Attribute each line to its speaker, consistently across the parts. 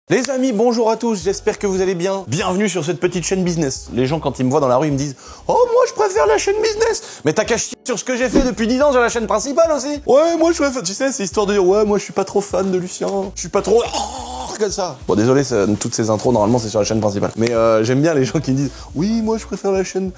Speaker 1: Les amis, bonjour à tous, j'espère que vous allez bien. Bienvenue sur cette petite chaîne business. Les gens, quand ils me voient dans la rue, ils me disent « Oh, moi, je préfère la chaîne business !» Mais t'as qu'à chier sur ce que j'ai fait depuis 10 ans sur la chaîne principale aussi. Ouais, moi, je préfère... Tu sais, c'est histoire de dire « Ouais, moi, je suis pas trop fan de Lucien. Je suis pas trop... Oh, comme ça. » Bon, désolé, toutes ces intros, normalement, c'est sur la chaîne principale. Mais j'aime bien les gens qui me disent « Oui, moi, je préfère la chaîne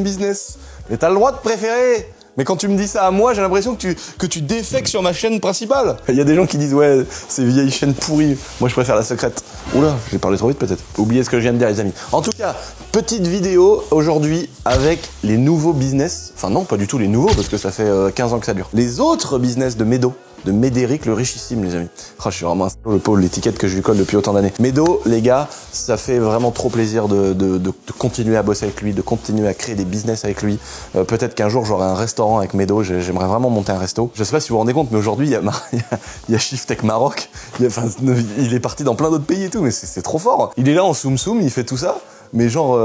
Speaker 1: business. » Mais t'as le droit de préférer. Mais quand tu me dis ça à moi, j'ai l'impression que tu défectes sur ma chaîne principale. Il y a des gens qui disent ouais, c'est vieille chaîne pourrie. Moi, je préfère la secrète. Oula, j'ai parlé trop vite peut-être. Oubliez ce que je viens de dire, les amis. En tout cas, petite vidéo aujourd'hui avec les nouveaux business. Enfin non, pas du tout les nouveaux parce que ça fait 15 ans que ça dure. Les autres business de Médo. De Médéric le richissime, les amis. Oh, je suis vraiment un le pauvre, l'étiquette que je lui colle depuis autant d'années. Médo, les gars, ça fait vraiment trop plaisir de continuer à bosser avec lui, de continuer à créer des business avec lui. Peut-être qu'un jour, j'aurai un restaurant avec Médo. J'aimerais vraiment monter un resto. Je sais pas si vous vous rendez compte, mais aujourd'hui, il y a Shiftech Maroc. Il est parti dans plein d'autres pays et tout, mais c'est trop fort. Il est là en soum soum, il fait tout ça. Mais genre,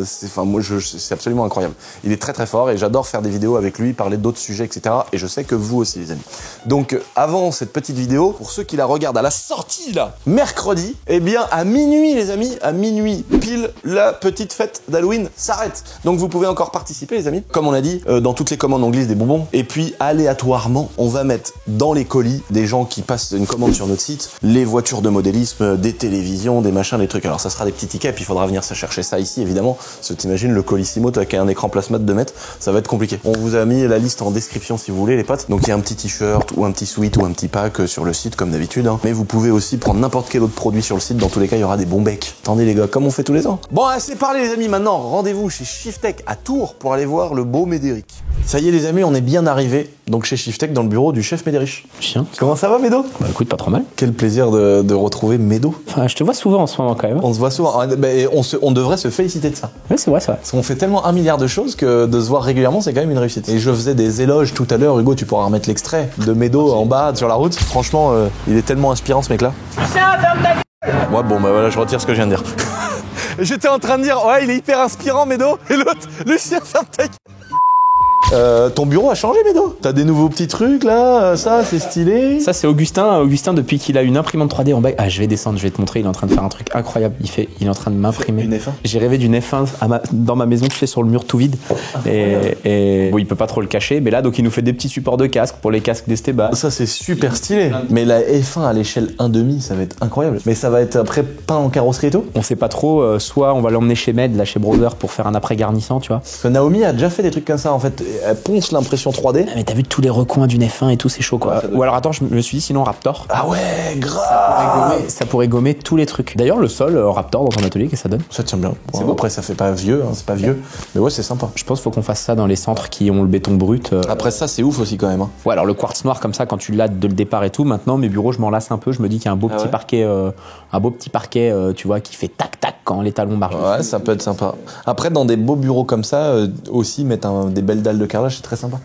Speaker 1: c'est absolument incroyable. Il est très très fort et j'adore faire des vidéos avec lui, parler d'autres sujets, etc. Et je sais que vous aussi, les amis. Donc, avant cette petite vidéo, pour ceux qui la regardent à la sortie, là, mercredi, eh bien, à minuit, les amis, à minuit, pile, la petite fête d'Halloween s'arrête. Donc, vous pouvez encore participer, les amis. Comme on a dit, dans toutes les commandes, on glisse des bonbons. Et puis, aléatoirement, on va mettre dans les colis des gens qui passent une commande sur notre site, les voitures de modélisme, des télévisions, des machins, des trucs. Alors, ça sera des petits tickets, puis il faudra venir se chercher ça ici, évidemment. Parce que t'imagines le Colissimo, toi qui as un écran plasma de 2 mètres, ça va être compliqué. On vous a mis la liste en description si vous voulez, les potes. Donc il y a un petit t-shirt ou un petit sweat ou un petit pack sur le site, comme d'habitude. Hein. Mais vous pouvez aussi prendre n'importe quel autre produit sur le site. Dans tous les cas, il y aura des bons becs. Attendez les gars, comme on fait tous les ans. Bon, assez parlé les amis. Maintenant, rendez-vous chez Shiftech à Tours pour aller voir le beau Médéric. Ça y est les amis, on est bien arrivé. Donc chez Shiftech dans le bureau du chef Médéric.
Speaker 2: Chien.
Speaker 1: Comment ça va Médo?
Speaker 2: Bah écoute, pas trop mal.
Speaker 1: Quel plaisir de retrouver Médo.
Speaker 2: Enfin, je te vois souvent en ce moment quand même.
Speaker 1: On se voit souvent. On devrait se féliciter de ça.
Speaker 2: Oui, c'est vrai, ça.
Speaker 1: Parce qu'on fait tellement 1 milliard de choses que de se voir régulièrement, c'est quand même une réussite. Et je faisais des éloges tout à l'heure, Hugo, tu pourras remettre l'extrait de Médo en bas sur la route. Franchement, il est tellement inspirant ce mec-là. Moi, bon, bah voilà, je retire ce que je viens de dire. J'étais en train de dire, ouais, il est hyper inspirant, Médo. Et l'autre, Lucien, ferme ta gueule. Ton bureau a changé, Médo. T'as des nouveaux petits trucs là, ça c'est stylé.
Speaker 2: Ça c'est Augustin. Augustin depuis qu'il a une imprimante 3D en bas. Ah, je vais descendre, je vais te montrer. Il est en train de faire un truc incroyable. Il est en train de m'imprimer.
Speaker 1: Une F1.
Speaker 2: J'ai rêvé d'une F1 dans ma maison, tu sais, sur le mur tout vide. Et bon, il peut pas trop le cacher. Mais là, donc il nous fait des petits supports de casque pour les casques d'Esteban.
Speaker 1: Ça c'est super stylé. Mais la F1 à l'échelle 1,5, ça va être incroyable. Mais ça va être après peint en carrosserie et tout.
Speaker 2: On sait pas trop. Soit on va l'emmener chez Med, là chez Brother, pour faire un après garnissant, tu vois.
Speaker 1: Parce que Naomi a déjà fait des trucs comme ça en fait. Elle ponce l'impression 3D.
Speaker 2: Mais t'as vu tous les recoins d'une F1 et tout, c'est chaud quoi. Ou alors attends, je me suis dit sinon Raptor.
Speaker 1: Ah ouais, grave.
Speaker 2: Ça pourrait gommer tous les trucs. D'ailleurs, le sol Raptor dans ton atelier, qu'est-ce que ça donne?
Speaker 1: Ça tient bien. C'est beau. Après, ça fait pas vieux, hein, c'est pas vieux. Mais ouais, c'est sympa.
Speaker 2: Je pense qu'il faut qu'on fasse ça dans les centres qui ont le béton brut.
Speaker 1: Après ça, c'est ouf aussi quand même. Hein.
Speaker 2: Ouais, alors le quartz noir comme ça, quand tu l'as de le départ et tout, maintenant mes bureaux, je m'en lasse un peu. Je me dis qu'il y a un beau petit parquet, tu vois, qui fait tac tac quand les talons marchent.
Speaker 1: Ouais, ça peut être sympa. Après, dans des beaux bureaux comme ça, aussi mettre des belles dalles de carrelage, c'est très sympa.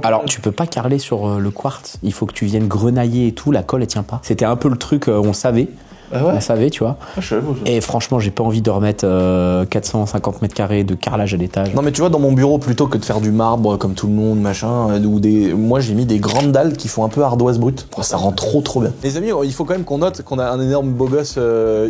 Speaker 2: Alors, tu peux pas carreler sur le quartz. Il faut que tu viennes grenailler et tout. La colle, elle tient pas. C'était un peu le truc, on le savait.
Speaker 1: Ah ouais.
Speaker 2: On savait, tu vois.
Speaker 1: Ah,
Speaker 2: et franchement, j'ai pas envie de remettre 450 mètres carrés de carrelage à l'étage.
Speaker 1: Non, mais tu vois, dans mon bureau, plutôt que de faire du marbre comme tout le monde, machin, moi j'ai mis des grandes dalles qui font un peu ardoise brute. Oh, ça rend trop bien. Les amis, il faut quand même qu'on note qu'on a un énorme beau gosse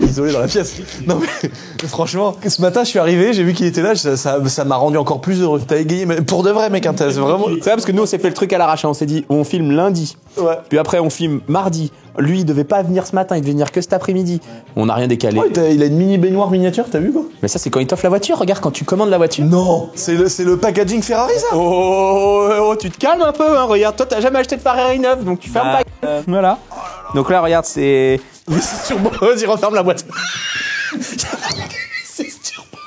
Speaker 1: isolé dans la pièce. Non, mais franchement, ce matin, je suis arrivé, j'ai vu qu'il était là, ça m'a rendu encore plus heureux. T'as égayé, mais pour de vrai, mec, hein, c'est vraiment.
Speaker 2: C'est vrai, parce que nous, on s'est fait le truc à l'arrache. On s'est dit, on filme lundi.
Speaker 1: Ouais.
Speaker 2: Puis après, on filme mardi. Lui, il devait pas venir ce matin, il devait venir que cet après-midi. On n'a rien décalé.
Speaker 1: Ouais, il a une mini baignoire miniature, t'as vu quoi?
Speaker 2: Mais ça, c'est quand il t'offre la voiture. Regarde, quand tu commandes la voiture.
Speaker 1: Non, c'est le packaging Ferrari, ça.
Speaker 2: Oh, tu te calmes un peu, hein. Regarde, toi, t'as jamais acheté de Ferrari neuve, donc tu fermes ta gueule. Voilà. Donc là, regarde, c'est.
Speaker 1: C'est turbo, vas-y, referme la boîte. C'est turbo.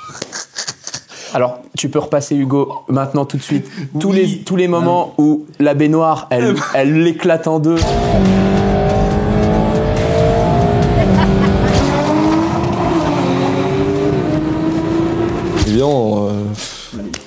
Speaker 2: Alors, tu peux repasser, Hugo, maintenant, tout de suite. Oui. Tous les moments où la baignoire, elle l'éclate en deux.
Speaker 1: Eh bien,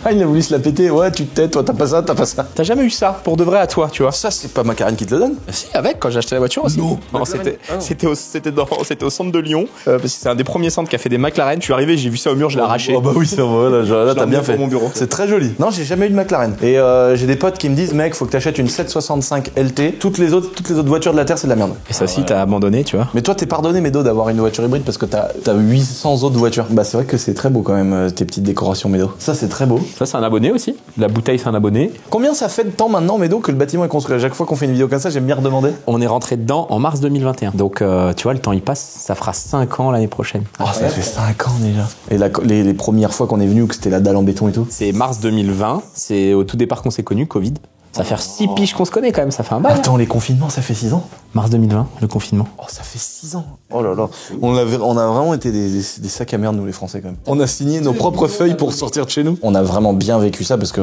Speaker 2: Ah,
Speaker 1: il a voulu se la péter. Ouais, tu te tais, toi, t'as pas ça, t'as pas ça.
Speaker 2: T'as jamais eu ça pour de vrai à toi, tu vois?
Speaker 1: Ça, c'est pas McLaren qui te le donne?
Speaker 2: Si, avec, quand j'ai acheté la voiture aussi.
Speaker 1: Non,
Speaker 2: c'était au centre de Lyon, parce que c'est un des premiers centres qui a fait des McLaren. Je suis arrivé, j'ai vu ça au mur, je l'ai arraché.
Speaker 1: Oh bah oui, c'est vrai, là t'as bien fait.
Speaker 2: Mon bureau.
Speaker 1: C'est très joli. Non, j'ai jamais eu de McLaren. Et j'ai des potes qui me disent, mec, faut que t'achètes une 765 LT. Toutes les autres voitures de la Terre, c'est de la merde.
Speaker 2: Et ça aussi, t'as abandonné, tu vois.
Speaker 1: Mais toi, t'es pardonné, Médo, d'avoir une voiture hybride parce que t'as 800 autres voitures. Bah, c'est vrai que c'est très beau quand même, tes petites décorations, Médo. Ça, c'est très beau.
Speaker 2: Ça, c'est un abonné aussi. La bouteille, c'est un abonné.
Speaker 1: Combien ça fait de temps maintenant, Médo, que le bâtiment est construit? À chaque fois qu'on fait une vidéo comme ça, j'aime bien redemander.
Speaker 2: On est rentré dedans en mars 2021. Donc, tu vois, le temps il passe, ça fera 5 ans l'année prochaine.
Speaker 1: Oh, ça fait 5 ans déjà. Et les premières fois qu'on est venu, que c'était la dalle en béton et tout?
Speaker 2: C'est mars 2020. C'est au tout départ qu'on s'est connus, Covid. Ça fait 6 piges qu'on se connaît quand même, ça fait un bail.
Speaker 1: Attends, les confinements, ça fait 6 ans?
Speaker 2: Mars 2020, le confinement.
Speaker 1: Oh, ça fait 6 ans. Oh là là. On a vraiment été des sacs à merde, nous, les Français, quand même. On a signé nos propres feuilles pour sortir de chez nous. On a vraiment bien vécu ça parce que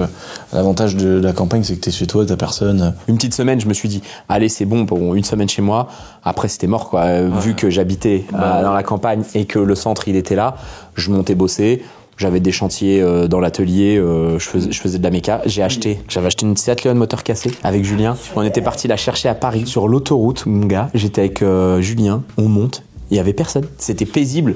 Speaker 1: l'avantage de la campagne, c'est que t'es chez toi, t'as personne.
Speaker 2: Une petite semaine, je me suis dit, allez, c'est bon, une semaine chez moi. Après, c'était mort, quoi. Vu que j'habitais dans la campagne et que le centre, il était là, je montais bosser. J'avais des chantiers dans l'atelier, je faisais de la méca. J'avais acheté une Seat Leon moteur cassé avec Julien. On était parti la chercher à Paris sur l'autoroute, mon gars. J'étais avec Julien, on monte, il y avait personne. C'était paisible.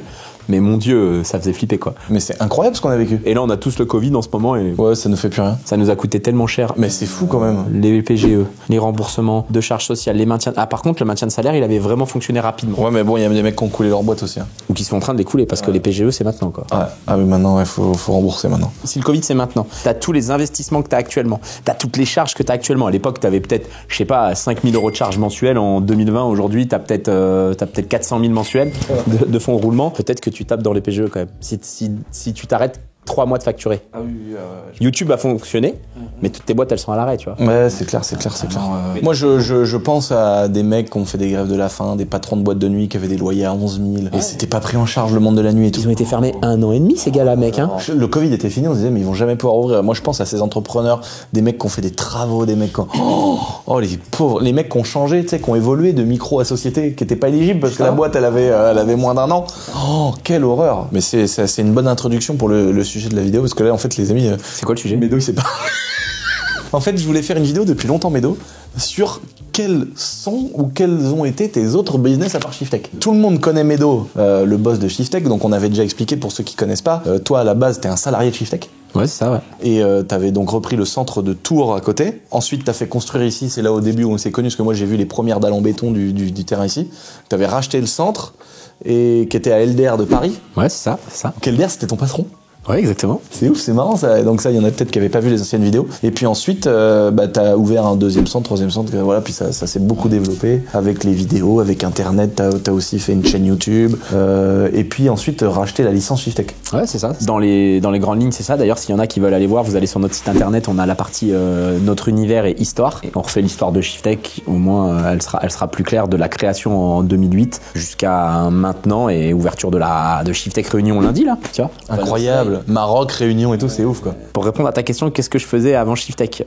Speaker 2: Mais mon Dieu, ça faisait flipper, quoi.
Speaker 1: Mais c'est incroyable ce qu'on a vécu.
Speaker 2: Et là, on a tous le Covid en ce moment et...
Speaker 1: Ouais, ça nous fait plus rien.
Speaker 2: Ça nous a coûté tellement cher.
Speaker 1: Mais c'est fou quand même.
Speaker 2: Les PGE, les remboursements de charges sociales, les maintiens... Ah, par contre, le maintien de salaire, il avait vraiment fonctionné rapidement.
Speaker 1: Ouais, mais bon, il y a des mecs qui ont coulé leur boîte aussi. Hein.
Speaker 2: Ou qui sont en train de les couler parce que les PGE, c'est maintenant, quoi.
Speaker 1: Ouais. Ah, mais maintenant, il faut rembourser maintenant.
Speaker 2: Si le Covid, c'est maintenant. T'as tous les investissements que t'as actuellement. T'as toutes les charges que t'as actuellement. À l'époque, t'avais peut-être, je sais pas, 5 000 € de charges mensuelles. En 2020, aujourd'hui, t'as peut-être 400 000 mensuels de fonds de roulement. Peut-être que tu tapes dans les PGE quand même. Si tu t'arrêtes 3 mois de facturer. Ah oui, YouTube a fonctionné, mais toutes tes boîtes, elles sont à l'arrêt, tu vois.
Speaker 1: Ouais, c'est clair. Moi, je pense à des mecs qui ont fait des grèves de la faim, des patrons de boîtes de nuit qui avaient des loyers à 11 000. Et c'était pas pris en charge le monde de la nuit et tout.
Speaker 2: Ils ont été fermés 1 an et demi, ces gars-là, mec. Hein.
Speaker 1: Le Covid était fini, on se disait, mais ils vont jamais pouvoir ouvrir. Moi, je pense à ces entrepreneurs, des mecs qui ont fait des travaux, des mecs qui ont... Oh, les pauvres. Les mecs qui ont changé, tu sais, qui ont évolué de micro à société, qui étaient pas éligibles parce que la boîte, elle avait moins d'1 an. Oh, quelle horreur. Mais c'est une bonne introduction pour le sujet de la vidéo, parce que là, en fait, les amis...
Speaker 2: C'est quoi le sujet?
Speaker 1: Médo, il sait pas. En fait, je voulais faire une vidéo depuis longtemps, Médo, sur quels sont ou quels ont été tes autres business à part Shiftech. Tout le monde connaît Médo, le boss de Shiftech, donc on avait déjà expliqué pour ceux qui connaissent pas. Toi, à la base, t'es un salarié de Shiftech.
Speaker 2: Ouais, c'est ça, ouais.
Speaker 1: Et t'avais donc repris le centre de Tours à côté. Ensuite, t'as fait construire ici, c'est là au début où on s'est connus, parce que moi j'ai vu les premières dalles en béton du terrain ici. T'avais racheté le centre, et qui était à Elder de Paris.
Speaker 2: Ouais, c'est ça.
Speaker 1: Elder, c'était ton patron.
Speaker 2: Ouais, exactement.
Speaker 1: C'est ouf, c'est marrant ça. Donc ça, il y en a peut-être qui avaient pas vu les anciennes vidéos. Et puis ensuite, t'as ouvert un 2e centre, 3e centre, voilà. Puis ça s'est beaucoup développé avec les vidéos, avec Internet. T'as aussi fait une chaîne YouTube. Et puis ensuite, racheter la licence Shiftech.
Speaker 2: Ouais, c'est ça. Dans les grandes lignes, c'est ça. D'ailleurs, s'il y en a qui veulent aller voir, vous allez sur notre site internet. On a la partie notre univers et histoire. Et on refait l'histoire de Shiftech. Au moins, elle sera plus claire de la création en 2008 jusqu'à maintenant et ouverture de Shiftech Réunion lundi là. Tu vois.
Speaker 1: Incroyable. Maroc, Réunion et tout, c'est ouf quoi.
Speaker 2: Pour répondre à ta question, qu'est-ce que je faisais avant Shiftech?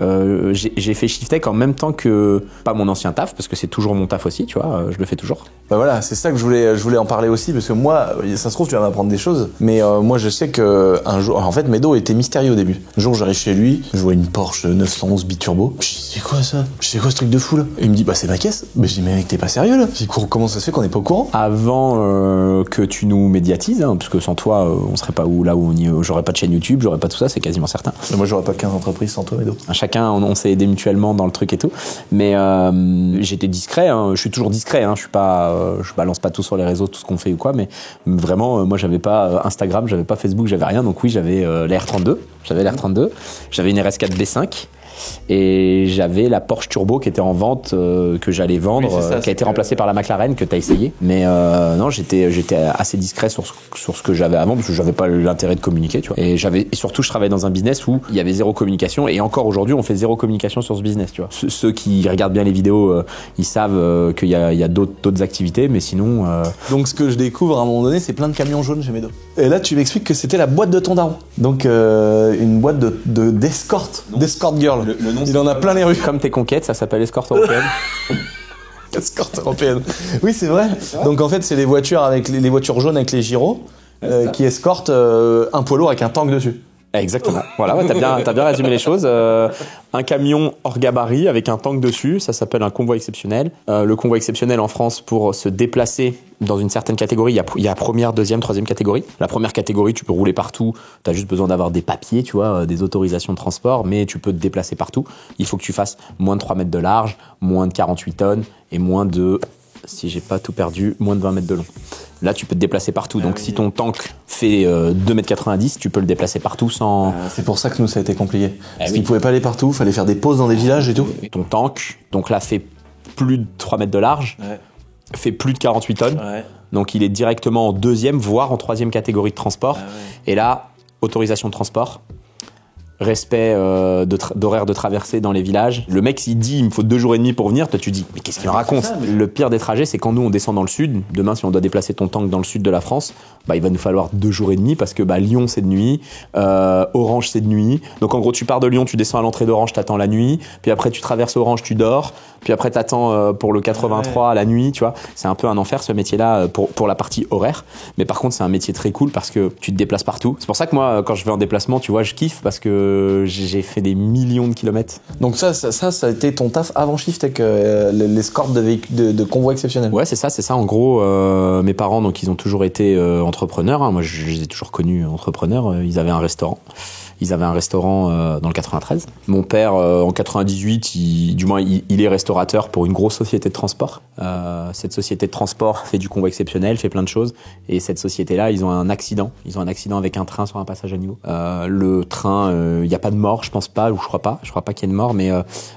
Speaker 2: J'ai fait Shiftech en même temps que pas mon ancien taf, parce que c'est toujours mon taf aussi, tu vois, je le fais toujours.
Speaker 1: Bah voilà, c'est ça que je voulais en parler aussi, parce que moi, ça se trouve tu vas m'apprendre des choses, mais moi je sais que un jour, en fait Médo était mystérieux au début. Un jour j'arrive chez lui, je vois une Porsche 911 biturbo. Je dis c'est quoi ça? C'est quoi ce truc de fou là? Et il me dit bah c'est ma caisse. Bah je dis mais mec t'es pas sérieux là? Je dis comment ça se fait qu'on est pas au courant?
Speaker 2: Avant que tu nous médiatises, hein, parce que sans toi on serait pas là où on y j'aurais pas de chaîne YouTube, j'aurais pas tout ça, c'est quasiment certain.
Speaker 1: Mais moi j'aurais pas 15 entreprises sans toi, Médo.
Speaker 2: Chacun, on s'est aidé mutuellement dans le truc et tout. Mais j'étais discret, hein, je suis toujours discret, hein, je balance pas tout sur les réseaux, tout ce qu'on fait ou quoi, mais vraiment, moi j'avais pas Instagram, j'avais pas Facebook, j'avais rien, donc oui, j'avais la R32, j'avais une RS4 B5. Et j'avais la Porsche Turbo qui était en vente, que j'allais vendre, oui, qui a été remplacée par la McLaren que t'as essayé. Mais non, j'étais assez discret sur ce que j'avais avant, parce que j'avais pas l'intérêt de communiquer, tu vois. Et surtout, je travaillais dans un business où il y avait zéro communication, et encore aujourd'hui, on fait zéro communication sur ce business, tu vois. Ceux qui regardent bien les vidéos, ils savent qu'il y a d'autres activités, mais sinon.
Speaker 1: Donc ce que je découvre à un moment donné, c'est plein de camions jaunes chez Médo. Et là, tu m'expliques que c'était la boîte de ton daron. Donc une boîte d'escorte girl.
Speaker 2: Le nom,
Speaker 1: il en a plein les rues.
Speaker 2: Comme tes conquêtes, ça s'appelle escorte européenne.
Speaker 1: Escorte européenne. Oui, c'est vrai. Donc en fait, c'est les voitures avec les voitures jaunes avec les gyros qui escortent un poids lourd avec un tank dessus.
Speaker 2: Exactement. Voilà, ouais, t'as bien résumé les choses. Un camion hors gabarit avec un tank dessus, ça s'appelle un convoi exceptionnel. Le convoi exceptionnel en France, pour se déplacer dans une certaine catégorie, il y a première, deuxième, troisième catégorie. La première catégorie, tu peux rouler partout. T'as juste besoin d'avoir des papiers, tu vois, des autorisations de transport, mais tu peux te déplacer partout. Il faut que tu fasses moins de 3 mètres de large, moins de 48 tonnes et moins de, si j'ai pas tout perdu, moins de 20 mètres de long. Là, tu peux te déplacer partout. Donc, si ton tank fait 2,90 m, tu peux le déplacer partout sans...
Speaker 1: C'est pour ça que nous, ça a été compliqué. Parce qu'ils pouvaient pas aller partout, fallait faire des pauses dans des villages et tout.
Speaker 2: Ton tank, donc là, fait plus de 3 mètres de large, fait plus de 48 tonnes. Donc, il est directement en deuxième, voire en troisième catégorie de transport. Et là, autorisation de transport. Respect d'horaire de traversée dans les villages. Le mec, s'il dit il me faut 2 jours et demi pour venir, toi tu dis mais qu'est-ce qu'il raconte? Le pire des trajets, c'est quand nous on descend dans le sud. Demain, si on doit déplacer ton tank dans le sud de la France, il va nous falloir 2 jours et demi parce que Lyon c'est de nuit, Orange c'est de nuit. Donc en gros, tu pars de Lyon, tu descends à l'entrée d'Orange, t'attends la nuit, puis après tu traverses Orange, tu dors, puis après t'attends pour le 83 à la nuit, tu vois. C'est un peu un enfer ce métier-là pour la partie horaire. Mais par contre, c'est un métier très cool parce que tu te déplaces partout. C'est pour ça que moi, quand je vais en déplacement, tu vois, je kiffe parce que j'ai fait des millions de kilomètres.
Speaker 1: Donc ça a été ton taf avant Shiftech, l'escorte de convois exceptionnels.
Speaker 2: Ouais, c'est ça. En gros, mes parents, donc ils ont toujours été entrepreneurs. Hein. Moi, je les ai toujours connus entrepreneurs. Ils avaient un restaurant. Dans le 93. Mon père, en 98, il est restaurateur pour une grosse société de transport. Cette société de transport fait du convoi exceptionnel, fait plein de choses. Et cette société-là, ils ont un accident. Ils ont un accident avec un train sur un passage à niveau. Le train, il n'y a pas de mort, je pense pas, ou je crois pas qu'il y ait de mort, mais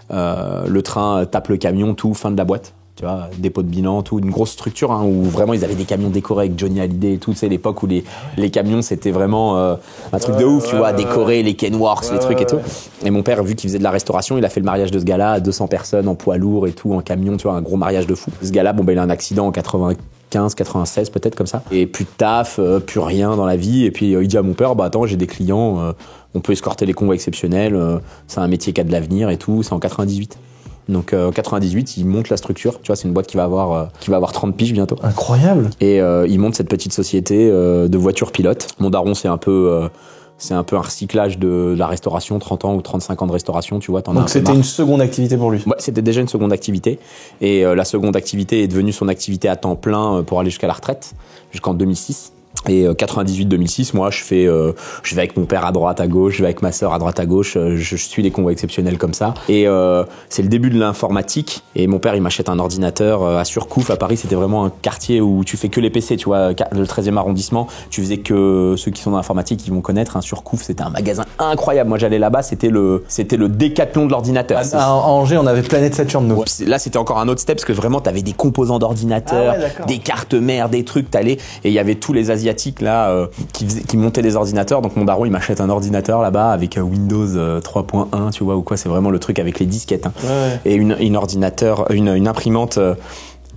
Speaker 2: le train tape le camion, tout, fin de la boîte. Tu vois, dépôt de bilan, tout, une grosse structure où vraiment ils avaient des camions décorés avec Johnny Hallyday et tout. C'est l'époque où les camions c'était vraiment un truc de ouf, tu vois, décorés, les Kenworth, les trucs et tout. Et mon père, vu qu'il faisait de la restauration, il a fait le mariage de ce gars-là à 200 personnes en poids lourd et tout, en camion, tu vois, un gros mariage de fou. Ce gars-là, il a un accident en 95, 96 peut-être comme ça. Et plus de taf, plus rien dans la vie. Et puis il dit à mon père, attends, j'ai des clients, on peut escorter les convois exceptionnels, c'est un métier qui a de l'avenir et tout. C'est en 98. Donc en 98, il monte la structure. Tu vois, c'est une boîte qui va avoir 30 piges bientôt.
Speaker 1: Incroyable.
Speaker 2: Et il monte cette petite société de voitures pilotes. Mon daron, c'est un peu un recyclage de la restauration, 30 ans ou 35 ans de restauration, tu vois.
Speaker 1: Donc c'était une seconde activité pour lui.
Speaker 2: Ouais, c'était déjà une seconde activité. Et la seconde activité est devenue son activité à temps plein pour aller jusqu'à la retraite, jusqu'en 2006. Et 98-2006, moi, je vais avec mon père à droite, à gauche, je vais avec ma sœur à droite, à gauche, je suis les convois exceptionnels comme ça. Et c'est le début de l'informatique. Et mon père, il m'achète un ordinateur à Surcouf. À Paris, c'était vraiment un quartier où tu fais que les PC, tu vois, le 13e arrondissement. Tu faisais que ceux qui sont dans l'informatique, ils vont connaître. Un Surcouf, c'était un magasin incroyable. Moi, j'allais là-bas, c'était le décathlon de l'ordinateur.
Speaker 1: À Angers, on avait Planète Saturne, nous.
Speaker 2: Ouais, là, c'était encore un autre step parce que vraiment, t'avais des composants d'ordinateur, des cartes mères, des trucs, t'allais, et il y avait tous les Asiatiques là qui montaient des ordinateurs. Donc mon daron, il m'achète un ordinateur là-bas avec Windows 3.1, tu vois, ou quoi. C'est vraiment le truc avec les disquettes, hein. Et une imprimante.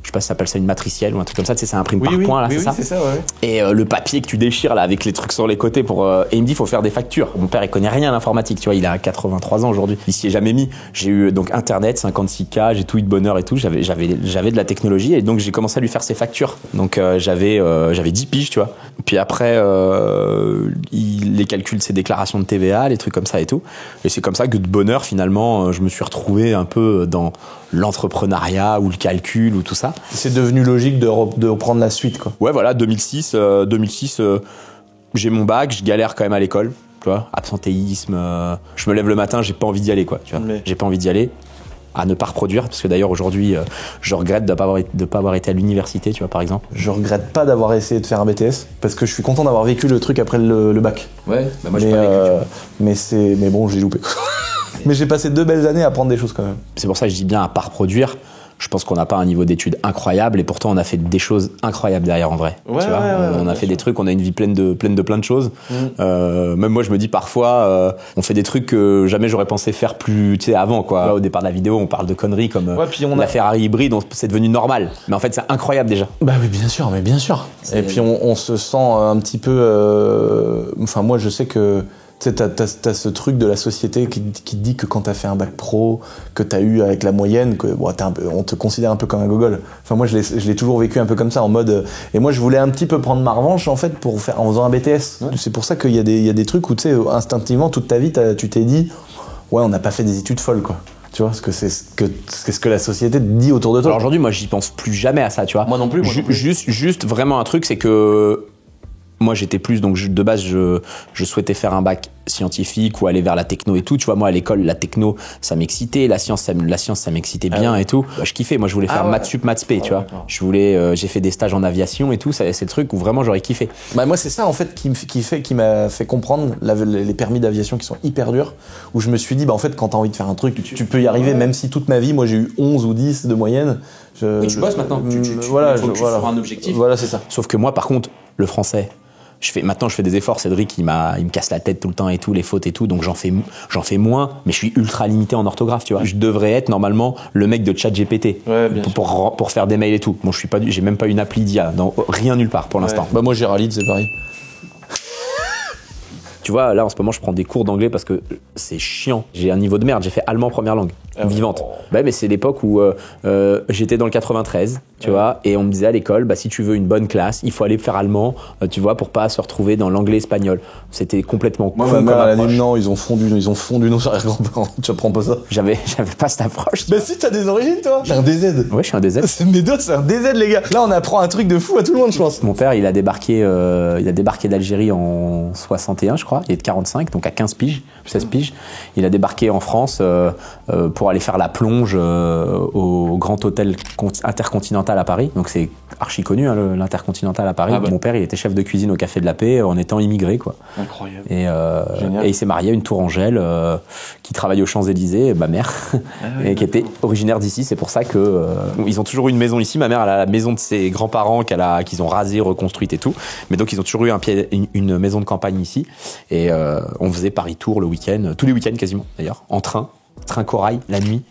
Speaker 2: Je sais pas si ça s'appelle ça une matricielle ou un truc comme ça, tu sais, ça imprime par point là, c'est ça.
Speaker 1: C'est ça, ouais.
Speaker 2: Et le papier que tu déchires là avec les trucs sur les côtés pour et il me dit faut faire des factures. Mon père, il connaît rien à l'informatique, tu vois, il a 83 ans aujourd'hui. Il s'y est jamais mis. J'ai eu donc internet 56K, j'ai tout eu de bonheur et tout, j'avais de la technologie et donc j'ai commencé à lui faire ses factures. Donc j'avais 10 piges, tu vois. Puis après il les calcule ses déclarations de TVA, les trucs comme ça et tout. Et c'est comme ça que de bonheur finalement je me suis retrouvé un peu dans l'entrepreneuriat ou le calcul ou tout ça.
Speaker 1: C'est devenu logique de reprendre la suite, quoi.
Speaker 2: Ouais, voilà, 2006, j'ai mon bac, je galère quand même à l'école, tu vois, absentéisme, je me lève le matin, j'ai pas envie d'y aller, quoi, tu vois. J'ai pas envie d'y aller, à ne pas reproduire, parce que d'ailleurs aujourd'hui, je regrette de pas avoir été à l'université, tu vois, par exemple.
Speaker 1: Je regrette pas d'avoir essayé de faire un BTS, parce que je suis content d'avoir vécu le truc après le bac.
Speaker 2: Ouais, bah moi j'ai pas vécu, tu vois.
Speaker 1: Mais bon, j'ai loupé. Mais j'ai passé 2 belles années à apprendre des choses quand même.
Speaker 2: C'est pour ça que je dis bien à pas reproduire. Je pense qu'on n'a pas un niveau d'études incroyable et pourtant on a fait des choses incroyables derrière en vrai.
Speaker 1: Ouais,
Speaker 2: tu vois, on a fait des trucs, on a une vie pleine de plein de choses. Même moi je me dis parfois, on fait des trucs que jamais j'aurais pensé faire plus, tu sais, avant quoi. Là, au départ de la vidéo, on parle de conneries comme la Ferrari hybride, c'est devenu normal. Mais en fait c'est incroyable déjà.
Speaker 1: Bah oui, bien sûr, mais bien sûr. Et puis on se sent un petit peu. Enfin moi je sais que Tu sais, t'as ce truc de la société qui te dit que quand t'as fait un bac pro, que t'as eu avec la moyenne, que bon, on te considère un peu comme un gogol. Enfin, moi, je l'ai toujours vécu un peu comme ça, en mode. Et moi, je voulais un petit peu prendre ma revanche, en fait, en faisant un BTS. Ouais. C'est pour ça qu'il y a des trucs où, tu sais, instinctivement, toute ta vie, tu t'es dit, ouais, on n'a pas fait des études folles, quoi. Tu vois, parce que c'est ce que la société te dit autour de toi.
Speaker 2: Alors aujourd'hui, moi, j'y pense plus jamais à ça, tu vois.
Speaker 1: Moi non plus.
Speaker 2: Juste vraiment un truc, c'est que moi, j'étais plus, donc de base, je souhaitais faire un bac scientifique ou aller vers la techno et tout. Tu vois, moi, à l'école, la techno, ça m'excitait, la science, ça m'excitait bien et tout. Bah, je kiffais. Moi, je voulais faire maths sup, maths spé, tu vois. Je voulais, j'ai fait des stages en aviation et tout. C'est le truc où vraiment j'aurais kiffé.
Speaker 1: Bah, moi, c'est ça, en fait, qui m'a fait comprendre les permis d'aviation qui sont hyper durs, où je me suis dit, bah, en fait, quand t'as envie de faire un truc, tu peux y arriver, même si toute ma vie, moi, j'ai eu 11 ou 10 de moyenne.
Speaker 2: Et tu bosses maintenant. Tu
Speaker 1: voilà,
Speaker 2: sur un objectif.
Speaker 1: Voilà, c'est ça.
Speaker 2: Sauf que moi, par contre, le français, maintenant je fais des efforts. Cédric il me casse la tête tout le temps et tout, les fautes et tout, donc j'en fais moins, mais je suis ultra limité en orthographe, tu vois. Je devrais être normalement le mec de ChatGPT pour faire des mails et tout. Bon, j'ai même pas une appli d'IA, rien nulle part pour l'instant.
Speaker 1: Bah moi Géraldine, c'est pareil.
Speaker 2: Tu vois, là en ce moment je prends des cours d'anglais parce que c'est chiant. J'ai un niveau de merde, j'ai fait allemand première langue vivante. Bah mais c'est l'époque où j'étais dans le 93, tu vois, et on me disait à l'école, bah si tu veux une bonne classe, il faut aller faire allemand, tu vois, pour pas se retrouver dans l'anglais espagnol. C'était complètement con.
Speaker 1: Moi ma mère elle a dit non, ils ont fondu nos arrière-grands-parents. Tu apprends pas ça?
Speaker 2: J'avais pas cette approche.
Speaker 1: Bah si, t'as des origines toi. T'es un DZ.
Speaker 2: Ouais, je suis un DZ.
Speaker 1: Mes deux, c'est un DZ les gars. Là on apprend un truc de fou à tout le monde, je pense.
Speaker 2: Mon père, il a débarqué d'Algérie en 61, je crois. Il est de 45, donc à 15 piges, 16 piges. Il a débarqué en France pour aller faire la plonge au Grand Hôtel Intercontinental à Paris. Donc c'est archi connu, hein, l'Intercontinental à Paris. Mon père, il était chef de cuisine au Café de la Paix en étant immigré, quoi.
Speaker 1: Incroyable.
Speaker 2: Et il s'est marié à une Tourangeelle qui travaille aux Champs-Élysées, ma mère, et qui était originaire d'ici. C'est pour ça que ils ont toujours eu une maison ici. Ma mère, elle a la maison de ses grands-parents qu'ils ont rasée, reconstruite et tout. Mais donc ils ont toujours eu une maison de campagne ici. Et on faisait Paris-Tours le week-end, tous les week-ends quasiment d'ailleurs, en train corail, la nuit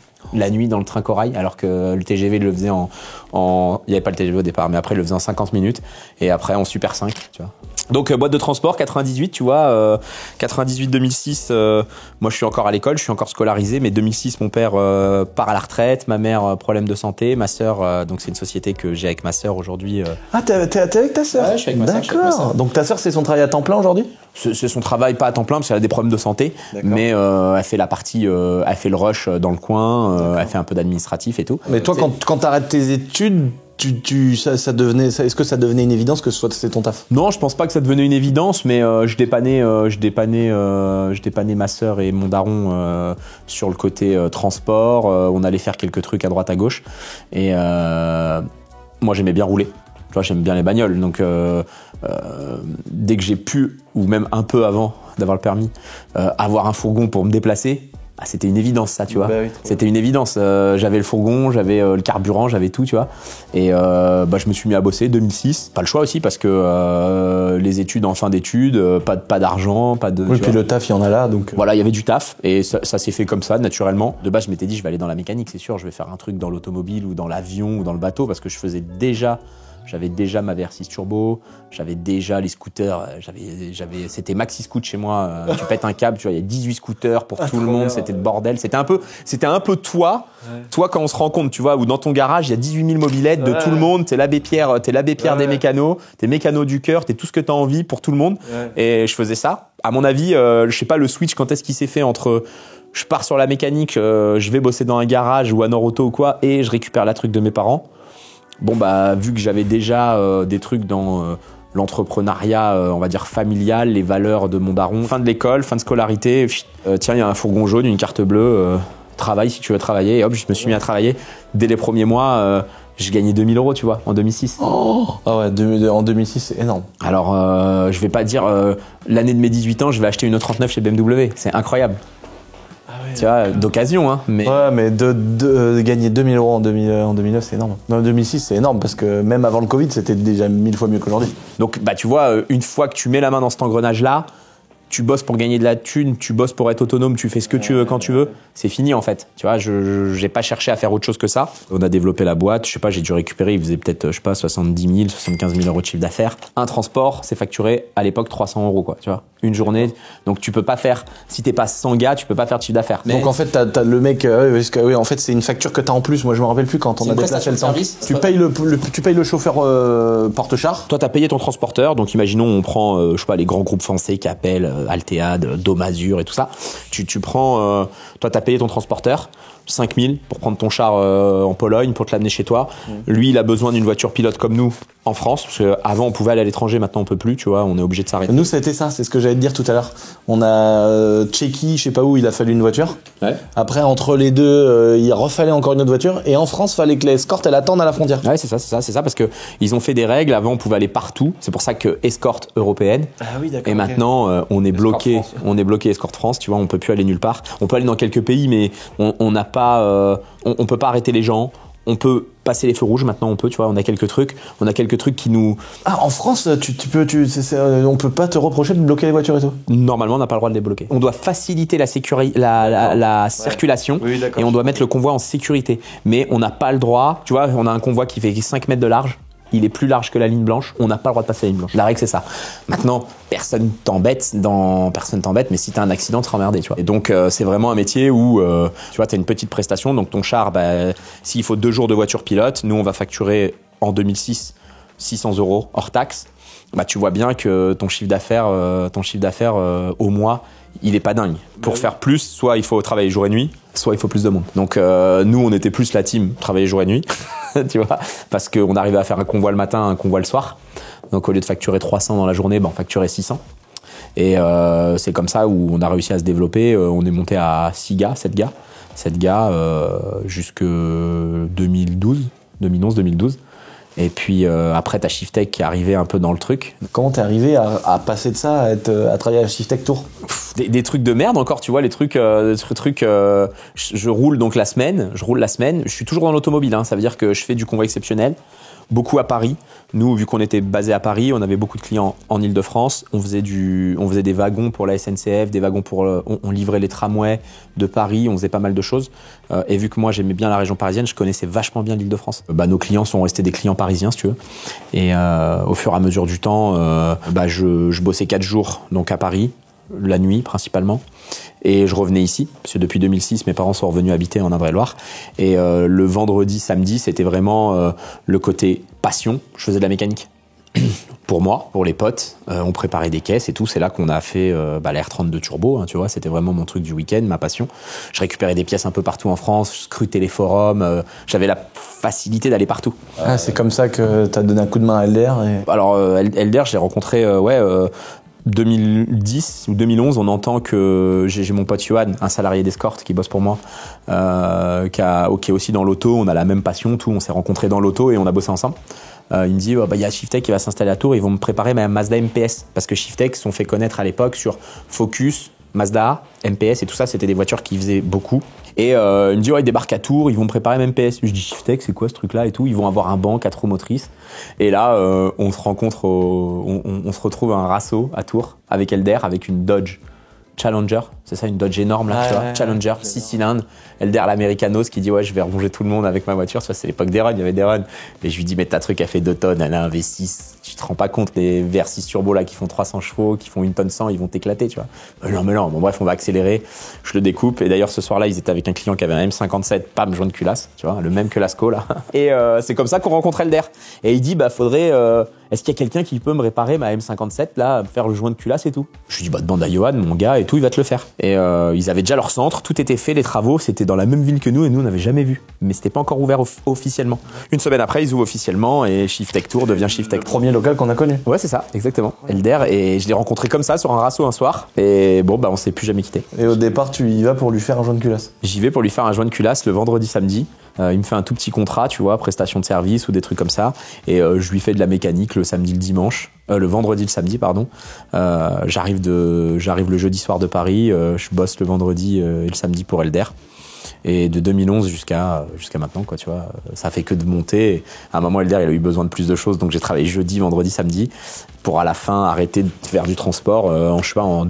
Speaker 2: dans le train corail, alors que le TGV le faisait il n'y avait pas le TGV au départ, mais après il le faisait en 50 minutes, et après en Super 5, tu vois. Donc boîte de transport, 98, tu vois, 98-2006, moi je suis encore à l'école, je suis encore scolarisé, mais 2006 mon père part à la retraite, ma mère problème de santé, ma sœur, donc c'est une société que j'ai avec ma sœur aujourd'hui.
Speaker 1: Ah t'es avec ta sœur?
Speaker 2: Ouais, je suis avec ma sœur.
Speaker 1: D'accord. Donc ta sœur c'est son travail à temps plein aujourd'hui?
Speaker 2: C'est son travail pas à temps plein parce qu'elle a des problèmes de santé, mais elle fait la partie, elle fait le rush dans le coin, elle fait un peu d'administratif et tout.
Speaker 1: Mais toi quand t'arrêtes tes études, est-ce que ça devenait une évidence que c'est ton taf?
Speaker 2: Non, je pense pas que ça devenait une évidence, mais je dépannais ma sœur et mon daron sur le côté transport. On allait faire quelques trucs à droite à gauche, et moi j'aimais bien rouler. Tu vois, j'aime bien les bagnoles, donc dès que j'ai pu, ou même un peu avant d'avoir le permis, avoir un fourgon pour me déplacer. C'était une évidence, ça, tu vois. C'était une évidence. J'avais le fourgon, j'avais le carburant, j'avais tout, tu vois. Et je me suis mis à bosser 2006. Pas le choix aussi parce que les études en fin d'études, pas d'argent, pas de.
Speaker 1: Oui, puis le taf, il y en a là, donc.
Speaker 2: Voilà, il y avait du taf et ça s'est fait comme ça, naturellement. De base, je m'étais dit, je vais aller dans la mécanique, c'est sûr. Je vais faire un truc dans l'automobile ou dans l'avion ou dans le bateau parce que j'avais déjà ma VR6 Turbo, j'avais déjà les scooters, c'était maxi scoot chez moi, tu pètes un câble, tu vois, il y a 18 scooters pour tout le monde, c'était le bordel, c'était un peu toi quand on se rend compte, tu vois, où dans ton garage, il y a 18 000 mobylettes de tout le monde, t'es l'abbé Pierre des mécanos, t'es mécano du cœur, t'es tout ce que t'as envie pour tout le monde, et je faisais ça. À mon avis, je sais pas le switch quand est-ce qu'il s'est fait entre je pars sur la mécanique, je vais bosser dans un garage ou à Nord Auto ou quoi, et je récupère la truc de mes parents. Bon bah vu que j'avais déjà des trucs dans l'entrepreneuriat, on va dire familial, les valeurs de mon daron, fin de l'école, fin de scolarité, tiens il y a un fourgon jaune, une carte bleue, travaille si tu veux travailler, et hop je me suis mis à travailler. Dès les premiers mois, j'ai gagné 2000 €, tu vois, en 2006.
Speaker 1: Oh ah ouais, en 2006 c'est énorme.
Speaker 2: Alors je vais pas dire l'année de mes 18 ans je vais acheter une E39 chez BMW, c'est incroyable. Tu vois, d'occasion, hein. Mais...
Speaker 1: Ouais, mais de gagner 2000 € en 2009, c'est énorme. En 2006, c'est énorme parce que même avant le Covid, c'était déjà 1000 fois mieux qu'aujourd'hui.
Speaker 2: Donc, bah, tu vois, une fois que tu mets la main dans cet engrenage-là, tu bosses pour gagner de la thune, tu bosses pour être autonome, tu fais ce que tu veux quand tu veux, c'est fini en fait. Tu vois, j'ai pas cherché à faire autre chose que ça. On a développé la boîte, je sais pas, j'ai dû récupérer, il faisait peut-être, je sais pas, 70 000, 75 000 euros de chiffre d'affaires. Un transport, c'est facturé à l'époque 300 euros, quoi, tu vois. Une journée. Donc tu peux pas faire, si t'es pas 100 gars, tu peux pas faire de chiffre d'affaires.
Speaker 1: Donc en fait, t'as le mec, oui, en fait, c'est une facture que t'as en plus. Moi, je me rappelle plus quand on a déplacé le temps. Tu payes le chauffeur porte-char.
Speaker 2: Toi, t'as payé ton transporteur. Donc imaginons, on prend, je sais pas, les grands groupes français qui appellent Altead, Domazur et tout ça. Tu prends, toi, t'as payé ton transporteur. 5 000 pour prendre ton char en Pologne, pour te l'amener chez toi. Lui, il a besoin d'une voiture pilote comme nous en France, parce qu'avant, on pouvait aller à l'étranger, maintenant, on peut plus, tu vois, on est obligé de s'arrêter.
Speaker 1: Nous, ça a été ça, c'est ce que j'allais te dire tout à l'heure. On a Tchéquie, je sais pas où, il a fallu une voiture.
Speaker 2: Ouais.
Speaker 1: Après, entre les deux, il refallait encore une autre voiture. Et en France, fallait que l'escorte, elle attende à la frontière.
Speaker 2: Ouais, c'est ça, parce que ils ont fait des règles. Avant, on pouvait aller partout. C'est pour ça que escorte européenne.
Speaker 1: Ah oui, d'accord.
Speaker 2: Et maintenant, on est bloqué. On est bloqué escorte France, tu vois, on peut plus aller nulle part. On peut aller dans quelques pays, mais on n'a pas, on peut pas arrêter les gens. On peut passer les feux rouges maintenant, on peut, tu vois, on a quelques trucs qui nous...
Speaker 1: Ah, en France, on peut pas te reprocher de bloquer les voitures et tout.
Speaker 2: Normalement, on n'a pas le droit de les bloquer. On doit faciliter la circulation,
Speaker 1: oui,
Speaker 2: et on doit mettre le convoi en sécurité. Mais on n'a pas le droit, tu vois, on a un convoi qui fait 5 mètres de large. Il est plus large que la ligne blanche, on n'a pas le droit de passer la ligne blanche. La règle, c'est ça. Maintenant, personne t'embête, mais si t'as un accident, tu seras emmerdé, tu vois. Et donc, c'est vraiment un métier où, tu vois, t'as une petite prestation, donc ton char, s'il faut 2 jours de voiture pilote, nous, on va facturer en 2006 600 euros hors taxe. Tu vois bien que ton chiffre d'affaires au mois, il est pas dingue. Pour faire plus, soit il faut travailler jour et nuit, soit il faut plus de monde. Donc nous, on était plus la team travailler jour et nuit, tu vois, parce qu'on arrivait à faire un convoi le matin, un convoi le soir. Donc au lieu de facturer 300 dans la journée, on facturait 600. Et c'est comme ça où on a réussi à se développer. On est monté à 7 gars jusque 2011, 2012. Et puis après, t'as Shiftech qui est arrivé un peu dans le truc.
Speaker 1: Comment t'es arrivé à passer de ça à travailler à Shiftech Tour?
Speaker 2: Des trucs de merde encore, tu vois, je roule donc la semaine, je suis toujours dans l'automobile, hein, ça veut dire que je fais du convoi exceptionnel, beaucoup à Paris. Nous, vu qu'on était basé à Paris, on avait beaucoup de clients en Île-de-France. On faisait des wagons pour la SNCF, des wagons on livrait les tramways de Paris. On faisait pas mal de choses. Et vu que moi, j'aimais bien la région parisienne, je connaissais vachement bien l'Île-de-France. Nos clients sont restés des clients parisiens, si tu veux. Et au fur et à mesure du temps, je bossais 4 jours donc à Paris, la nuit principalement. Et je revenais ici, parce que depuis 2006, mes parents sont revenus habiter en Indre-et-Loire. Et le vendredi, samedi, c'était vraiment le côté passion. Je faisais de la mécanique. Pour moi, pour les potes, on préparait des caisses et tout. C'est là qu'on a fait la R32 Turbo, hein, tu vois. C'était vraiment mon truc du week-end, ma passion. Je récupérais des pièces un peu partout en France, je scrutais les forums. J'avais la facilité d'aller partout.
Speaker 1: Ah, c'est comme ça que t'as donné un coup de main à Elder
Speaker 2: Alors, Elder, je l'ai rencontré, 2010 ou 2011, on entend que j'ai mon pote Johan, un salarié d'escorte qui bosse pour moi, qui est aussi dans l'auto. On a la même passion, tout. On s'est rencontrés dans l'auto et on a bossé ensemble. Il me dit, il y a Shiftech qui va s'installer à Tours, ils vont me préparer ma Mazda MPS. Parce que Shiftech se sont fait connaître à l'époque sur Focus, Mazda, MPS et tout ça, c'était des voitures qui faisaient beaucoup. Et il me dit, ils débarquent à Tours, ils vont me préparer ma MPS. Je dis, Shiftech, c'est quoi ce truc-là et tout. Ils vont avoir un banc 4 roues motrices. Et là, on se rencontre, on se retrouve à un Rasso à Tours avec Elder, avec une Dodge Challenger, c'est ça, une Dodge énorme là, tu vois, Challenger, 6 cylindres. Elder l'Americanos qui dit je vais ronger tout le monde avec ma voiture. Ça, c'est l'époque des runs, il y avait des runs. Et je lui dis, mais ta truc a fait 2 tonnes, elle a un V6. Tu te rends pas compte, les VR6 turbo là qui font 300 chevaux, qui font 1 tonne 100, ils vont t'éclater, tu vois. Mais non. Bon, bref, on va accélérer. Je le découpe. Et d'ailleurs, ce soir-là, ils étaient avec un client qui avait un M57, pam, joint de culasse, tu vois, le même que l'Asco là. Et c'est comme ça qu'on rencontre Elder. Et il dit, faudrait, est-ce qu'il y a quelqu'un qui peut me réparer ma M57 là, me faire le joint de culasse et tout? Je lui dis, demande à Johan, mon gars, et tout, il va te le faire. Et ils avaient déjà leur centre, tout était fait, les travaux, c'était dans la même ville que nous, et nous, on n'avait jamais vu. Mais c'était pas encore ouvert officiellement. Une semaine après, ils ouvrent officiellement, et Shiftech Tour devient Shiftech.
Speaker 1: Le premier local qu'on a connu.
Speaker 2: Ouais, c'est ça, exactement. Elder, et je l'ai rencontré comme ça, sur un Rasso un soir. Et bon, on s'est plus jamais quitté.
Speaker 1: Et au départ, tu y vas pour lui faire un joint de culasse?
Speaker 2: J'y vais pour lui faire un joint de culasse le vendredi, samedi. Il me fait un tout petit contrat, tu vois, prestation de service ou des trucs comme ça. Et je lui fais de la mécanique le samedi, le dimanche. Le vendredi, le samedi, pardon. J'arrive le jeudi soir de Paris. Je bosse le vendredi et le samedi pour Elder. Et de 2011 jusqu'à maintenant, quoi, tu vois, ça fait que de monter. Et à un moment, Elder, il a eu besoin de plus de choses, donc j'ai travaillé jeudi, vendredi, samedi, pour à la fin arrêter de faire du transport. Je sais pas, en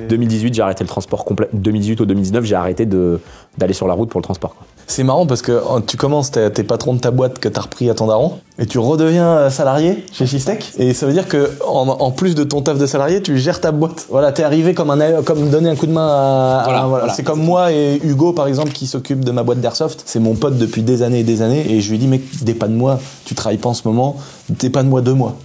Speaker 2: 2018, j'ai arrêté le transport complet. 2018 ou 2019, j'ai arrêté d'aller sur la route pour le transport, quoi.
Speaker 3: C'est marrant parce que tu commences, t'es patron de ta boîte que t'as repris à ton daron, et tu redeviens salarié chez Shiftech. Et ça veut dire que en plus de ton taf de salarié, tu gères ta boîte. Voilà, t'es arrivé comme donner un coup de main à voilà. C'est comme moi et Hugo par exemple qui s'occupe de ma boîte d'airsoft. C'est mon pote depuis des années, et je lui dis mec, dépanne-moi. Tu travailles pas en ce moment, dépanne-moi 2 mois.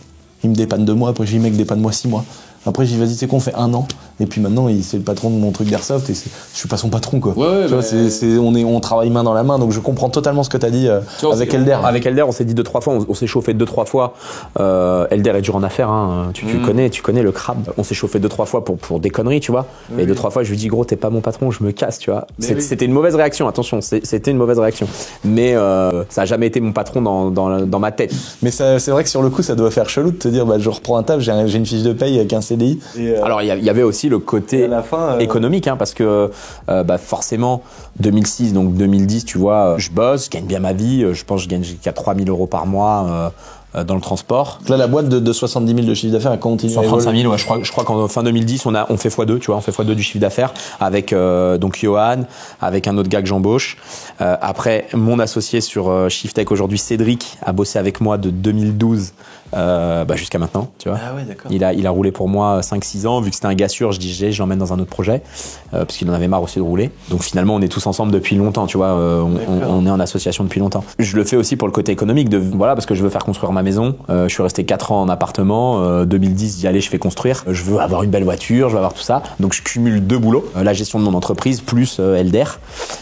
Speaker 3: Il me dépanne 2 mois. Après je dis mec, dépanne-moi 6 mois. Après j'ai dit vas-y, c'est qu'on fait 1 an. Et puis maintenant c'est le patron de mon truc d'airsoft et je suis pas son patron, quoi.
Speaker 2: Ouais,
Speaker 3: tu vois, on travaille main dans la main, donc je comprends totalement ce que t'as dit avec Elder.
Speaker 2: Avec Elder, on s'est dit 2-3 fois, on s'est chauffé 2-3 fois. Elder est dur en affaires, hein. Tu connais le crabe. On s'est chauffé 2-3 fois pour des conneries, tu vois. Et 2-3 fois je lui dis gros, t'es pas mon patron, je me casse, tu vois. C'était une mauvaise réaction, attention, c'était une mauvaise réaction. Mais ça a jamais été mon patron dans ma tête.
Speaker 3: Mais c'est vrai que sur le coup ça doit faire chelou de te dire je reprends un taf, j'ai une fiche de paye avec un CDI.
Speaker 2: Alors il y avait aussi le côté économique, hein, parce que forcément 2006 donc 2010, tu vois, je bosse, je gagne bien ma vie, je pense que je gagne jusqu'à 3 000 € par mois dans le transport.
Speaker 3: Là la boîte de 70 000 de chiffre d'affaires elle continue.
Speaker 2: 135 000, ouais, je crois qu'en fin 2010 on fait x2, tu vois, on fait x2 du chiffre d'affaires avec donc Johan, avec un autre gars que j'embauche. Après mon associé sur Shiftech aujourd'hui, Cédric, a bossé avec moi de 2012 jusqu'à maintenant, tu vois.
Speaker 3: Ah ouais, d'accord.
Speaker 2: Il a roulé pour moi 5-6 ans, vu que c'était un gars sûr, je dis je l'emmène dans un autre projet, parce qu'il en avait marre aussi de rouler. Donc finalement on est tous ensemble depuis longtemps, tu vois, on est en association depuis longtemps. Je le fais aussi pour le côté économique, parce que je veux faire construire ma maison. Je suis resté 4 ans en appartement, 2010 d'y aller, je fais construire. Je veux avoir une belle voiture, je veux avoir tout ça. Donc je cumule 2 boulots, la gestion de mon entreprise plus Elder.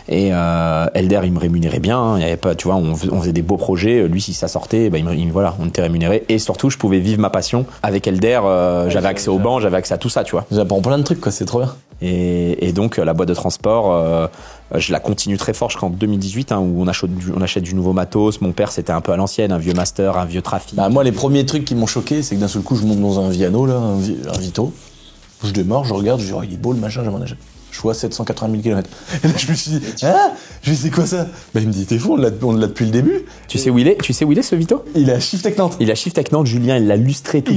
Speaker 2: Et Elder il me rémunérait bien, hein. Il y avait pas, tu vois, on faisait des beaux projets. Lui si ça sortait, on était rémunéré. Et surtout je pouvais vivre ma passion avec Elder. J'avais accès au banc, j'avais accès à tout ça, tu vois.
Speaker 3: J'apprends plein de trucs, quoi, c'est trop bien.
Speaker 2: Et donc la boîte de transport, je la continue très fort jusqu'en 2018, hein, où on achète du nouveau matos. Mon père c'était un peu à l'ancienne, un vieux Master, un vieux Trafic.
Speaker 3: Moi les premiers trucs qui m'ont choqué, c'est que d'un seul coup je monte dans un Viano là, un Vito, je démarre, je regarde, je dis il est beau le machin, je m'en achète. Je vois 780 000 km. Et là, je me suis dit, je sais quoi ça? Il me dit, t'es fou, on l'a depuis le début.
Speaker 2: Tu sais où il est ce Vito?
Speaker 3: Il est à Shiftech Nantes.
Speaker 2: Il est à Shiftech Nantes, Julien, il l'a lustré tout.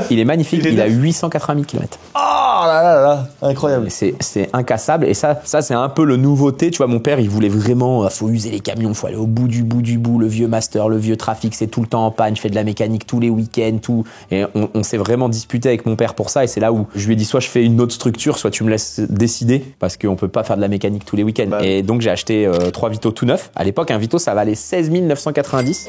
Speaker 2: Il est magnifique, il a 880 000 km.
Speaker 3: Oh là, incroyable.
Speaker 2: C'est incassable, et ça c'est un peu le nouveauté, tu vois. Mon père, il voulait vraiment, faut user les camions, faut aller au bout du bout, le vieux Master, le vieux Trafic, c'est tout le temps en panne, je fais de la mécanique tous les week-ends, tout. Et on s'est vraiment disputé avec mon père pour ça, et c'est là où je lui ai dit, soit je fais une autre structure, soit tu me laisses décider, parce qu'on peut pas faire de la mécanique tous les week-ends. Et donc j'ai acheté 3 Vito tout neufs. À l'époque, un Vito ça valait 16 990.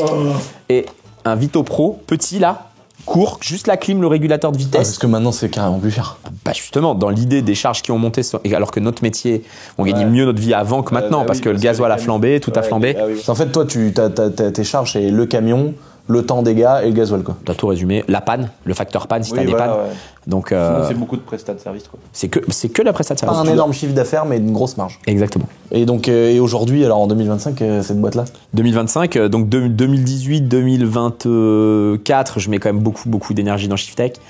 Speaker 2: Et un Vito Pro petit là, court, juste la clim, le régulateur de vitesse.
Speaker 3: Parce que maintenant c'est carrément plus cher.
Speaker 2: Justement, dans l'idée des charges qui ont monté, alors que notre métier, on gagnait mieux notre vie avant que maintenant, parce que le gasoil a flambé, tout a flambé.
Speaker 3: En fait, toi, tes charges, c'est le camion, le temps des gars et le gasoil, quoi.
Speaker 2: T'as tout résumé. La panne, le facteur panne si t'as des pannes. Ouais. Donc,
Speaker 4: c'est beaucoup de prestats de service, quoi.
Speaker 2: C'est que la prestat de service.
Speaker 3: Pas un énorme chiffre d'affaires, mais une grosse marge.
Speaker 2: Exactement.
Speaker 3: Et donc, et aujourd'hui, alors en 2025, cette boîte-là
Speaker 2: 2025, donc 2018, 2024, je mets quand même beaucoup d'énergie dans Shiftech.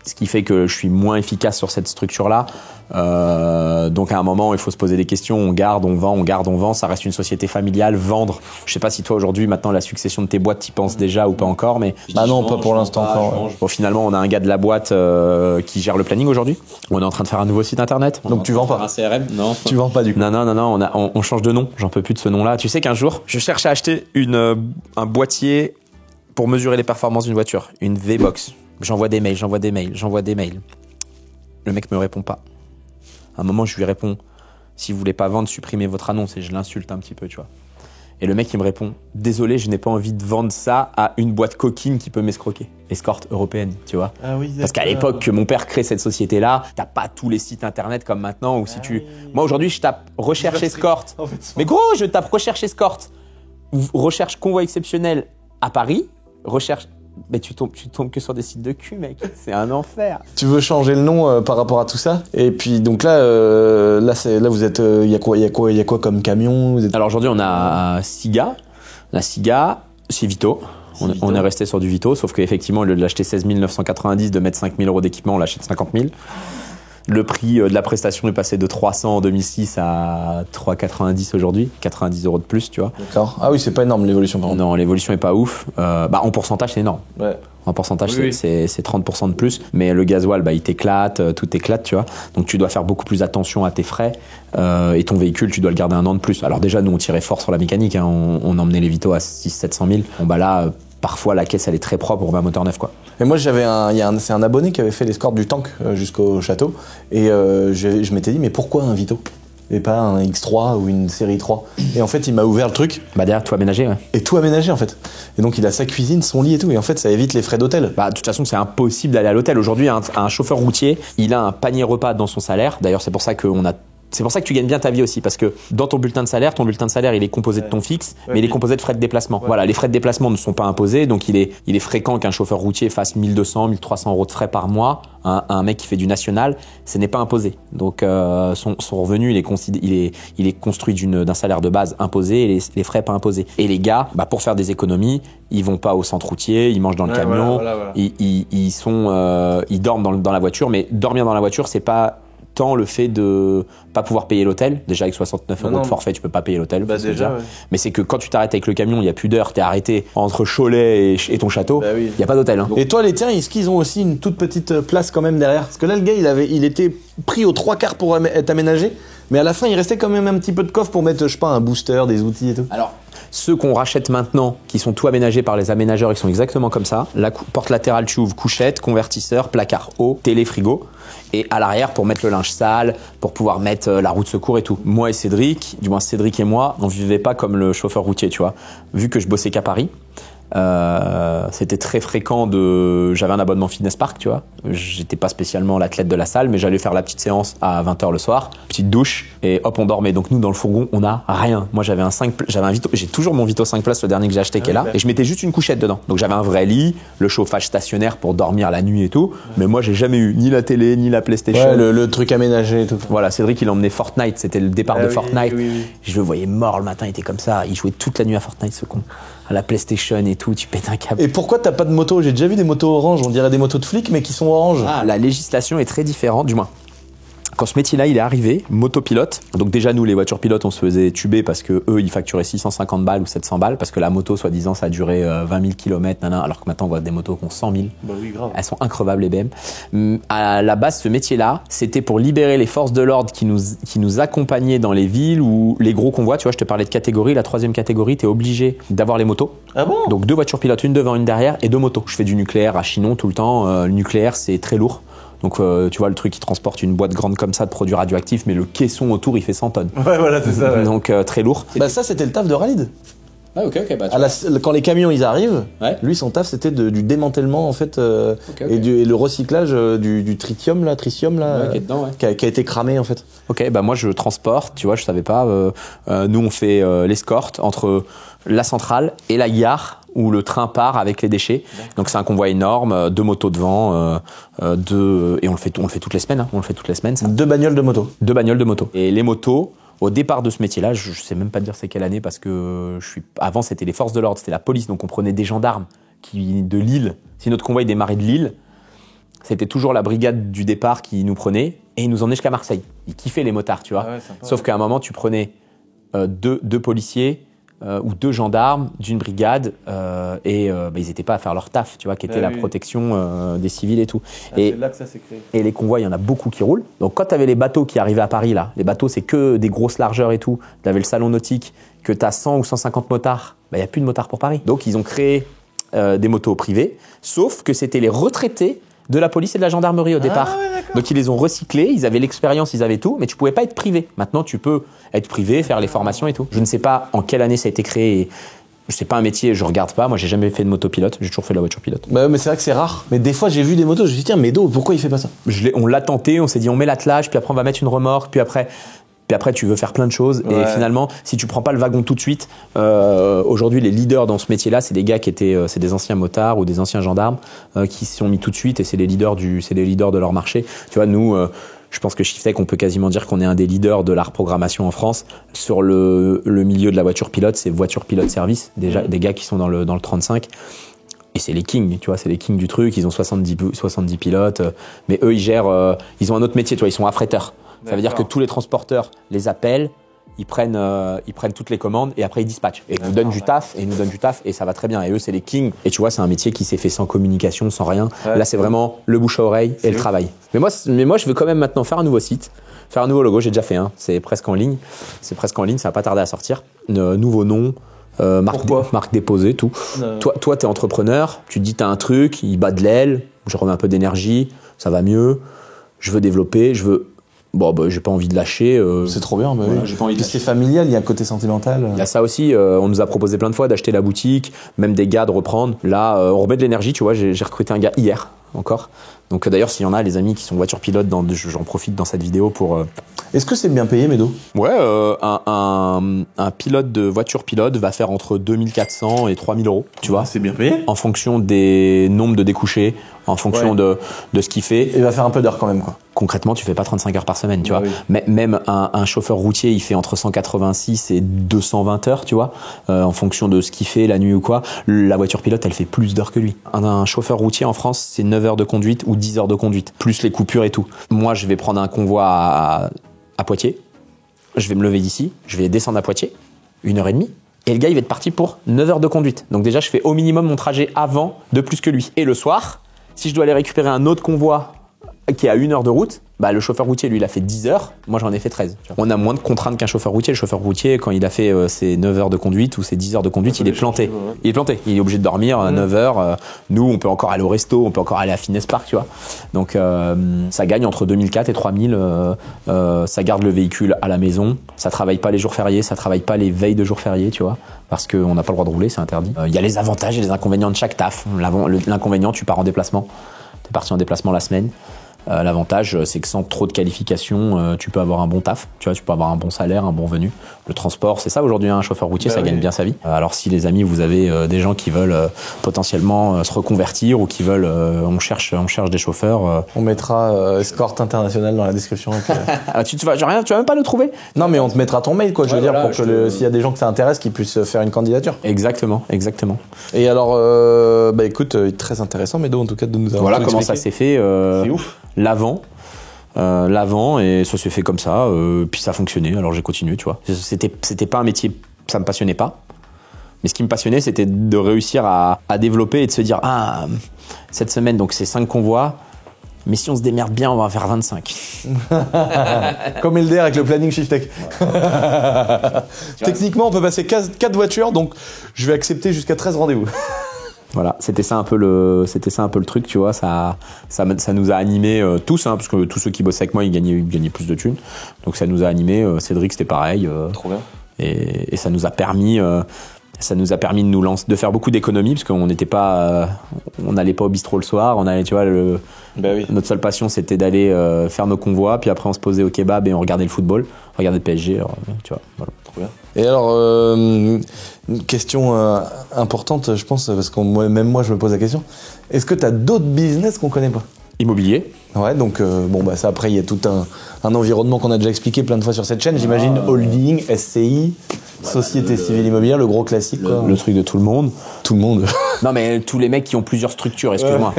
Speaker 2: Ce qui fait que je suis moins efficace sur cette structure-là. Donc à un moment, il faut se poser des questions. On garde, on vend. Ça reste une société familiale. Vendre. Je sais pas si toi aujourd'hui, maintenant, la succession de tes boîtes, t'y penses déjà ou pas encore, mais.
Speaker 3: Non, pas pour l'instant encore.
Speaker 2: Bon, finalement, on a un gars de la boîte qui gère le planning aujourd'hui. On est en train de faire un nouveau site internet.
Speaker 3: Donc tu vends pas.
Speaker 4: Un CRM? Non.
Speaker 3: Tu vends pas du coup.
Speaker 2: Non. On change de nom. J'en peux plus de ce nom-là. Tu sais qu'un jour, je cherche à acheter un boîtier pour mesurer les performances d'une voiture, une V-Box. J'envoie des mails. Le mec me répond pas. À un moment, je lui réponds, si vous voulez pas vendre, supprimez votre annonce, et je l'insulte un petit peu, tu vois. Et le mec, il me répond, désolé, je n'ai pas envie de vendre ça à une boîte coquine qui peut m'escroquer. Escorte européenne, tu vois.
Speaker 3: Ah oui,
Speaker 2: parce qu'à l'époque que mon père crée cette société-là, t'as pas tous les sites internet comme maintenant où si tu... Oui. Moi, aujourd'hui, je tape recherche escorte. En fait, mais gros, je tape recherche escorte. Recherche convoi exceptionnel à Paris. Recherche... Mais tu tombes que sur des sites de cul, mec. C'est un enfer.
Speaker 3: Tu veux changer le nom par rapport à tout ça? Et puis donc là vous êtes, il y a quoi comme camion?
Speaker 2: Alors aujourd'hui on a Siga. La Siga, c'est Vito. On est resté sur du Vito, sauf qu'effectivement au lieu de l'acheter 16 990, de mettre 5 000 € d'équipement, on l'achète 50 000. Le prix de la prestation est passé de 300 en 2006 à 3,90 aujourd'hui, 90 € de plus, tu vois.
Speaker 3: D'accord. Ah oui, c'est pas énorme l'évolution par contre.
Speaker 2: Non, l'évolution est pas ouf. En pourcentage, c'est énorme.
Speaker 3: Ouais.
Speaker 2: En pourcentage,
Speaker 4: Oui,
Speaker 2: c'est 30% de plus. Mais le gasoil, il t'éclate, tout t'éclate, tu vois. Donc tu dois faire beaucoup plus attention à tes frais. Et ton véhicule, tu dois le garder 1 an de plus. Alors déjà, nous, on tirait fort sur la mécanique. Hein. On emmenait les Vito à 600-700 000. Bon, là, parfois, la caisse, elle est très propre pour un moteur neuf, quoi.
Speaker 3: Et moi, c'est un abonné qui avait fait l'escorte du tank jusqu'au château. Et je m'étais dit, mais pourquoi un Vito et pas un X3 ou une série 3? Et en fait, il m'a ouvert le truc.
Speaker 2: Derrière, tout aménagé, ouais.
Speaker 3: Et tout aménagé, en fait. Et donc, il a sa cuisine, son lit et tout. Et en fait, ça évite les frais d'hôtel.
Speaker 2: De toute façon, c'est impossible d'aller à l'hôtel. Aujourd'hui, un chauffeur routier, il a un panier repas dans son salaire. D'ailleurs, c'est pour ça que tu gagnes bien ta vie aussi, parce que dans ton bulletin de salaire, il est composé de ton fixe, mais il est composé de frais de déplacement. Ouais. Voilà, les frais de déplacement ne sont pas imposés, donc il est fréquent qu'un chauffeur routier fasse 1200, 1300 € de frais par mois. Un mec qui fait du national, ce n'est pas imposé. Donc son revenu, il est construit d'un salaire de base imposé et les frais pas imposés. Et les gars, pour faire des économies, ils vont pas au centre routier, ils mangent dans le camion,
Speaker 4: voilà.
Speaker 2: ils dorment dans la voiture, mais dormir dans la voiture, c'est pas tant le fait de pas pouvoir payer l'hôtel. Déjà, avec 69 € de forfait, tu peux pas payer l'hôtel.
Speaker 3: Déjà, ouais.
Speaker 2: Mais c'est que quand tu t'arrêtes avec le camion, il y a plus d'heure, t'es arrêté entre Cholet et ton château, il y a pas d'hôtel. Hein.
Speaker 3: Et toi, les tiens, est-ce qu'ils ont aussi une toute petite place quand même derrière? Parce que là, le gars, il était pris aux 3/4 pour être aménagé, mais à la fin, il restait quand même un petit peu de coffre pour mettre, je sais pas, un booster, des outils et tout.
Speaker 2: Alors, ceux qu'on rachète maintenant, qui sont tout aménagés par les aménageurs, ils sont exactement comme ça. La porte latérale, tu ouvres couchette, convertisseur, placard haut, télé, frigo. Et à l'arrière, pour mettre le linge sale, pour pouvoir mettre la roue de secours et tout. Moi et Cédric, du moins Cédric et moi, on vivait pas comme le chauffeur routier, tu vois. Vu que je bossais qu'à Paris, c'était très fréquent j'avais un abonnement Fitness Park, tu vois. J'étais pas spécialement l'athlète de la salle, mais j'allais faire la petite séance à 20h le soir, petite douche, et hop, on dormait. Donc nous, dans le fourgon, on a rien. Moi, j'avais un Vito, j'ai toujours mon Vito 5 places, le dernier que j'ai acheté qui est là, et je mettais juste une couchette dedans. Donc j'avais un vrai lit, le chauffage stationnaire pour dormir la nuit et tout, mais moi, j'ai jamais eu ni la télé, ni la PlayStation.
Speaker 3: Ouais, le truc aménagé et tout.
Speaker 2: Voilà, Cédric, il emmenait Fortnite, c'était le départ de Fortnite.
Speaker 3: Oui.
Speaker 2: Je le voyais mort le matin, il était comme ça, il jouait toute la nuit à Fortnite, ce con. À la PlayStation et tout, tu pètes un câble.
Speaker 3: Et pourquoi t'as pas de moto? J'ai déjà vu des motos orange, on dirait des motos de flics, mais qui sont orange.
Speaker 2: La législation est très différente, du moins. Quand ce métier-là, il est arrivé, motopilote. Donc déjà, nous, les voitures pilotes, on se faisait tuber parce que eux, ils facturaient 650 balles ou 700 balles parce que la moto, soi-disant, ça a duré 20 000 km, alors que maintenant, on voit des motos qui ont 100 000.
Speaker 4: Oui, grave.
Speaker 2: Elles sont increvables, les BM. À la base, ce métier-là, c'était pour libérer les forces de l'ordre qui nous accompagnaient dans les villes ou les gros convois. Tu vois, je te parlais de catégorie. La 3e catégorie, t'es obligé d'avoir les motos.
Speaker 3: Ah bon?
Speaker 2: Donc 2 voitures pilotes, une devant, une derrière et 2 motos. Je fais du nucléaire à Chinon tout le temps. Le nucléaire, c'est très lourd. Donc tu vois le truc qui transporte une boîte grande comme ça de produits radioactifs, mais le caisson autour il fait 100 tonnes.
Speaker 3: Ouais, voilà, c'est ça. Ouais.
Speaker 2: Donc très lourd.
Speaker 3: Ça, c'était le taf de Ralid.
Speaker 2: Ah ok.
Speaker 3: Quand les camions ils arrivent,
Speaker 2: Ouais.
Speaker 3: lui son taf c'était du démantèlement en fait et le recyclage du tritium là,
Speaker 2: qui est dedans, ouais.
Speaker 3: qui a été cramé en fait.
Speaker 2: Ok, moi je transporte, tu vois, je savais pas. Nous on fait l'escorte entre la centrale et la gare où le train part avec les déchets. Donc c'est un convoi énorme, 2 motos devant, et on le fait toutes les semaines. Hein. On le fait toutes les semaines. Ça.
Speaker 3: 2 bagnoles de moto.
Speaker 2: 2 bagnoles de moto. Et les motos, au départ de ce métier-là, je sais même pas te dire c'est quelle année parce que avant c'était les forces de l'ordre, c'était la police, donc on prenait des gendarmes de Lille. Si notre convoi démarrait de Lille, c'était toujours la brigade du départ qui nous prenait et ils nous emmenaient jusqu'à Marseille. Ils kiffaient les motards, tu vois. Sauf qu'à un moment, tu prenais deux policiers ou 2 gendarmes d'une brigade et ils n'étaient pas à faire leur taf, tu vois, qui était la protection des civils et tout.
Speaker 4: C'est là que ça s'est créé.
Speaker 2: Et les convois, il y en a beaucoup qui roulent. Donc quand tu avais les bateaux qui arrivaient à Paris, là, les bateaux, c'est que des grosses largeurs et tout. Tu avais le salon nautique, que tu as 100 ou 150 motards, il n'y a plus de motards pour Paris. Donc ils ont créé des motos privées, sauf que c'était les retraités de la police et de la gendarmerie au départ. Donc ils les ont recyclés, ils avaient l'expérience, ils avaient tout, mais tu pouvais pas être privé. Maintenant tu peux être privé, faire les formations et tout. Je ne sais pas en quelle année ça a été créé. C'est pas un métier, je regarde pas. Moi j'ai jamais fait de motopilote, j'ai toujours fait de la voiture pilote.
Speaker 3: Mais c'est vrai que c'est rare. Mais des fois j'ai vu des motos, je me suis dit tiens Médo, pourquoi il fait pas ça?
Speaker 2: On l'a tenté, on s'est dit on met l'attelage, puis après on va mettre une remorque, puis après tu veux faire plein de choses et finalement si tu prends pas le wagon tout de suite, aujourd'hui les leaders dans ce métier-là, c'est des gars qui étaient c'est des anciens motards ou des anciens gendarmes qui se sont mis tout de suite et c'est les leaders de leur marché. Tu vois, nous je pense que Shiftech, on peut quasiment dire qu'on est un des leaders de la reprogrammation en France sur le milieu de la voiture pilote, c'est voiture pilote service, déjà des gars qui sont dans le 35. Et c'est les kings, tu vois, c'est les kings du truc. Ils ont 70 pilotes, mais eux, ils gèrent, ils ont un autre métier, tu vois, ils sont affréteurs. Ça veut dire que tous les transporteurs les appellent, ils prennent toutes les commandes et après ils dispatchent. Et ils nous donnent du taf, et ça va très bien. Et eux, c'est les kings. Et tu vois, c'est un métier qui s'est fait sans communication, sans rien.
Speaker 3: Ouais.
Speaker 2: Là, c'est vraiment le bouche à oreille et le travail. Mais moi, je veux quand même maintenant faire un nouveau site, faire un nouveau logo. J'ai déjà fait un. C'est presque en ligne. Ça va pas tarder à sortir. Nouveau nom. Marque déposée, tout. Toi, t'es entrepreneur, tu te dis t'as un truc, il bat de l'aile, je remets un peu d'énergie, ça va mieux, je veux développer, j'ai pas envie de lâcher.
Speaker 3: C'est trop bien, bah
Speaker 2: voilà,
Speaker 3: oui.
Speaker 2: j'ai pas envie de
Speaker 3: C'est familial, il y a un côté sentimental.
Speaker 2: Il y a ça aussi, on nous a proposé plein de fois d'acheter la boutique, même des gars de reprendre. Là, on remet de l'énergie, tu vois, j'ai recruté un gars hier encore. Donc d'ailleurs, s'il y en a, les amis qui sont voitures pilotes, j'en profite dans cette vidéo pour...
Speaker 3: Est-ce que c'est bien payé, Médo?
Speaker 2: Ouais, un pilote de voiture pilote va faire entre 2400 et 3000 euros, tu vois.
Speaker 3: C'est bien payé.
Speaker 2: En fonction des nombres de découchés, en fonction de ce qu'il fait.
Speaker 3: Et il va faire un peu d'heures quand même, quoi.
Speaker 2: Concrètement, tu fais pas 35 heures par semaine, tu vois.
Speaker 3: Oui.
Speaker 2: Mais même un chauffeur routier, il fait entre 186 et 220 heures, tu vois, en fonction de ce qu'il fait la nuit ou quoi. La voiture pilote, elle fait plus d'heures que lui. Un chauffeur routier en France, c'est 9 heures de conduite ou 10 heures de conduite, plus les coupures et tout. Moi, je vais prendre un convoi à Poitiers. Je vais me lever d'ici, je vais descendre à Poitiers, 1h30. Et le gars, il va être parti pour 9 heures de conduite. Donc déjà, je fais au minimum mon trajet avant de plus que lui. Et le soir, si je dois aller récupérer un autre convoi qui est à 1 heure de route, bah le chauffeur routier, lui, il a fait 10 heures. Moi, j'en ai fait 13. On a moins de contraintes qu'un chauffeur routier. Le chauffeur routier, quand il a fait ses 9 heures de conduite ou ses 10 heures de conduite, il est planté. Il est planté. Il est obligé de dormir à 9 heures. Nous, on peut encore aller au resto, on peut encore aller à Finesse Park, tu vois. Donc, ça gagne entre 2004 et 3000. Ça garde le véhicule à la maison. Ça travaille pas les jours fériés. Ça travaille pas les veilles de jours fériés, tu vois. Parce qu'on n'a pas le droit de rouler, c'est interdit. Il y a les avantages et les inconvénients de chaque taf. L'inconvénient, tu pars en déplacement. T'es parti en déplacement la semaine. L'avantage, c'est que sans trop de qualification, tu peux avoir un bon taf, tu vois, tu peux avoir un bon salaire, un bon revenu. Le transport, c'est ça aujourd'hui, un chauffeur routier, ça gagne bien sa vie. Alors si les amis, vous avez des gens qui veulent potentiellement se reconvertir ou qui veulent, on cherche des chauffeurs.
Speaker 3: On mettra Escort International dans la description.
Speaker 2: Tu vas même pas le trouver.
Speaker 3: Non, mais on te mettra ton mail, quoi. Je veux dire,
Speaker 2: voilà,
Speaker 3: pour que s'il y a des gens que ça intéresse, qu'ils puissent faire une candidature.
Speaker 2: Exactement.
Speaker 3: Et alors, bah écoute, très intéressant, Médo, en tout cas, de nous avoir
Speaker 2: Voilà
Speaker 3: tout
Speaker 2: comment
Speaker 3: expliqué.
Speaker 2: ça s'est fait.
Speaker 3: C'est ouf.
Speaker 2: L'avant, et ça s'est fait comme ça, puis ça a fonctionné, alors j'ai continué, tu vois. C'était pas un métier, ça me passionnait pas, mais ce qui me passionnait, c'était de réussir à développer et de se dire, cette semaine, donc c'est 5 convois, mais si on se démerde bien, on va en faire 25.
Speaker 3: Comme LDR avec le planning Shiftech. Techniquement, on peut passer 4 voitures, donc je vais accepter jusqu'à 13 rendez-vous.
Speaker 2: Voilà, c'était ça un peu le truc, tu vois, ça nous a animés tous, parce que tous ceux qui bossaient avec moi, ils gagnaient plus de thunes. Donc ça nous a animés, Cédric c'était pareil.
Speaker 3: Trop bien.
Speaker 2: Et ça nous a permis de faire beaucoup d'économies parce qu'on n'était pas on n'allait pas au bistrot le soir, on allait, tu vois, notre seule passion c'était d'aller faire nos convois, puis après on se posait au kebab et on regardait le football, on regardait le PSG, alors, tu vois, voilà.
Speaker 3: Trop bien. Et alors, une question importante, je pense, parce que même moi je me pose la question. Est-ce que tu as d'autres business qu'on connaît pas?
Speaker 2: Immobilier.
Speaker 3: Ouais, donc ça après il y a tout un environnement qu'on a déjà expliqué plein de fois sur cette chaîne, j'imagine. Holding, SCI, Société Civile Immobilière, le gros classique, quoi.
Speaker 2: Le truc de tout le monde.
Speaker 3: Tout le monde.
Speaker 2: Non mais tous les mecs qui ont plusieurs structures, excuse-moi.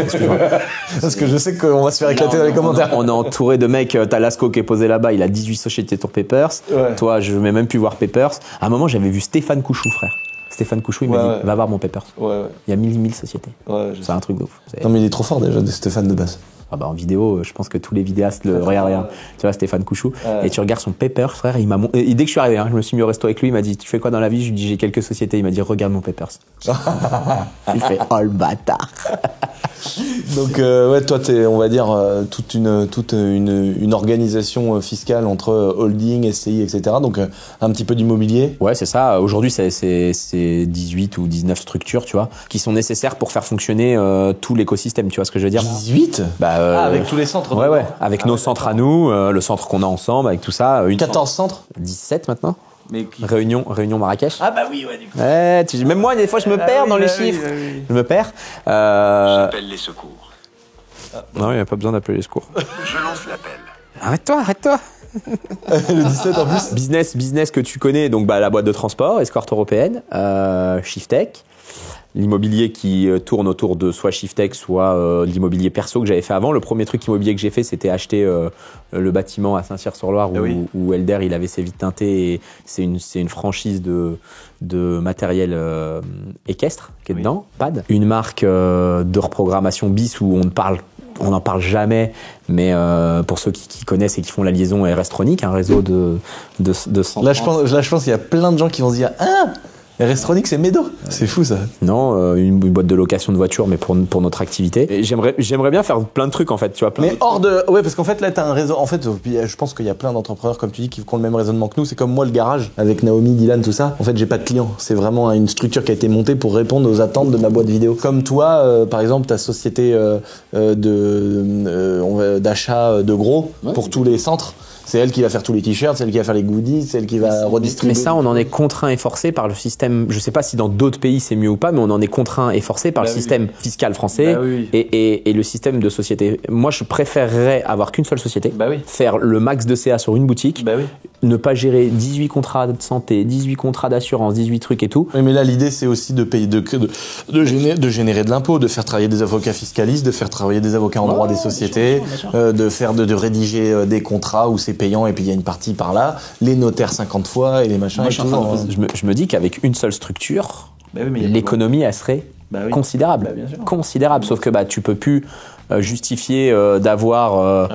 Speaker 3: Parce que je sais qu'on va se faire éclater dans les commentaires.
Speaker 2: On est entouré de mecs, t'as Lasco qui est posé là-bas, il a 18 sociétés sur Papers.
Speaker 3: Ouais.
Speaker 2: Toi, je vais même plus voir Papers. À un moment, j'avais vu Stéphane Couchou, frère. Stéphane Couchou, il m'a dit, va voir mon Papers.
Speaker 3: Ouais.
Speaker 2: Il y a 1000 sociétés.
Speaker 3: Ouais,
Speaker 2: c'est un truc de ouf.
Speaker 3: Non mais il est trop fort déjà, de Stéphane de base.
Speaker 2: En vidéo, je pense que tous les vidéastes regarde. Tu vois, Stéphane Couchou. Et tu regardes son Papers, frère, et dès que je suis arrivé, je me suis mis au resto avec lui, il m'a dit, tu fais quoi dans la vie? Je lui ai dit, j'ai quelques sociétés. Il m'a dit, regarde mon Papers. Il fait, oh le bâtard.
Speaker 3: Donc toi t'es, on va dire, toute une organisation fiscale entre holding, SCI, etc. Donc un petit peu d'immobilier.
Speaker 2: Ouais, c'est ça. Aujourd'hui, c'est 18 ou 19 structures, tu vois, qui sont nécessaires pour faire fonctionner tout l'écosystème, tu vois ce que je veux dire?
Speaker 3: 18 avec tous les centres.
Speaker 2: Ouais. Avec nos centres à nous, le centre qu'on a ensemble, avec tout ça.
Speaker 3: 14 centres
Speaker 2: 17 maintenant. Réunion Marrakech.
Speaker 3: Ah bah oui, ouais, du coup.
Speaker 2: Ouais, même moi, des fois, je me perds dans les chiffres.
Speaker 3: Oui.
Speaker 2: Je me perds.
Speaker 5: J'appelle les secours.
Speaker 2: Non, il n'y a pas besoin d'appeler les secours.
Speaker 5: Je lance l'appel.
Speaker 2: Arrête-toi.
Speaker 3: Le 17 en plus.
Speaker 2: Business que tu connais, donc la boîte de transport, Escort Européenne, Shiftech. l'immobilier qui tourne autour de soit Shiftech, soit de l'immobilier perso que j'avais fait avant. Le premier truc immobilier que j'ai fait, c'était acheter le bâtiment à Saint-Cyr-sur-Loire où Elder il avait ses vitres teintées et c'est une franchise de matériel équestre qui est dedans, PAD. Une marque de reprogrammation bis où on n'en parle jamais, mais pour ceux qui connaissent et qui font la liaison RS-Tronic, un réseau de 130.
Speaker 3: Là, je pense qu'il y a plein de gens qui vont se dire « Ah, RS-Tronic, c'est Médo !» C'est fou, ça.
Speaker 2: Non, une boîte de location de voitures, mais pour notre activité. Et j'aimerais bien faire plein de trucs, en fait, tu vois.
Speaker 3: Mais hors de... Ouais, parce qu'en fait, là, t'as un réseau... En fait, je pense qu'il y a plein d'entrepreneurs, comme tu dis, qui ont le même raisonnement que nous. C'est comme moi, le garage, avec Naomi, Dylan, tout ça. En fait, j'ai pas de clients. C'est vraiment une structure qui a été montée pour répondre aux attentes de ma boîte vidéo. Comme toi, par exemple, ta société d'achat de gros pour tous les centres. C'est elle qui va faire tous les t-shirts, c'est elle qui va faire les goodies, c'est elle qui va redistribuer.
Speaker 2: Mais ça, on en est contraint et forcé par le système. Je sais pas si dans d'autres pays c'est mieux ou pas, mais on en est contraint et forcé par le système fiscal français et le système de société. Moi, je préférerais avoir qu'une seule société, faire le max de CA sur une boutique, ne pas gérer 18 contrats de santé, 18 contrats d'assurance, 18 trucs et tout.
Speaker 3: Oui, mais là, l'idée, c'est aussi de payer, de générer de l'impôt, de faire travailler des avocats fiscalistes, de faire travailler des avocats en droit des sociétés, de rédiger des contrats où c'est payant et puis il y a une partie par là, les notaires 50 fois et les machins.
Speaker 2: Je me dis qu'avec une seule structure, l'économie, elle serait considérable. Considérable. Sauf que tu peux plus justifier d'avoir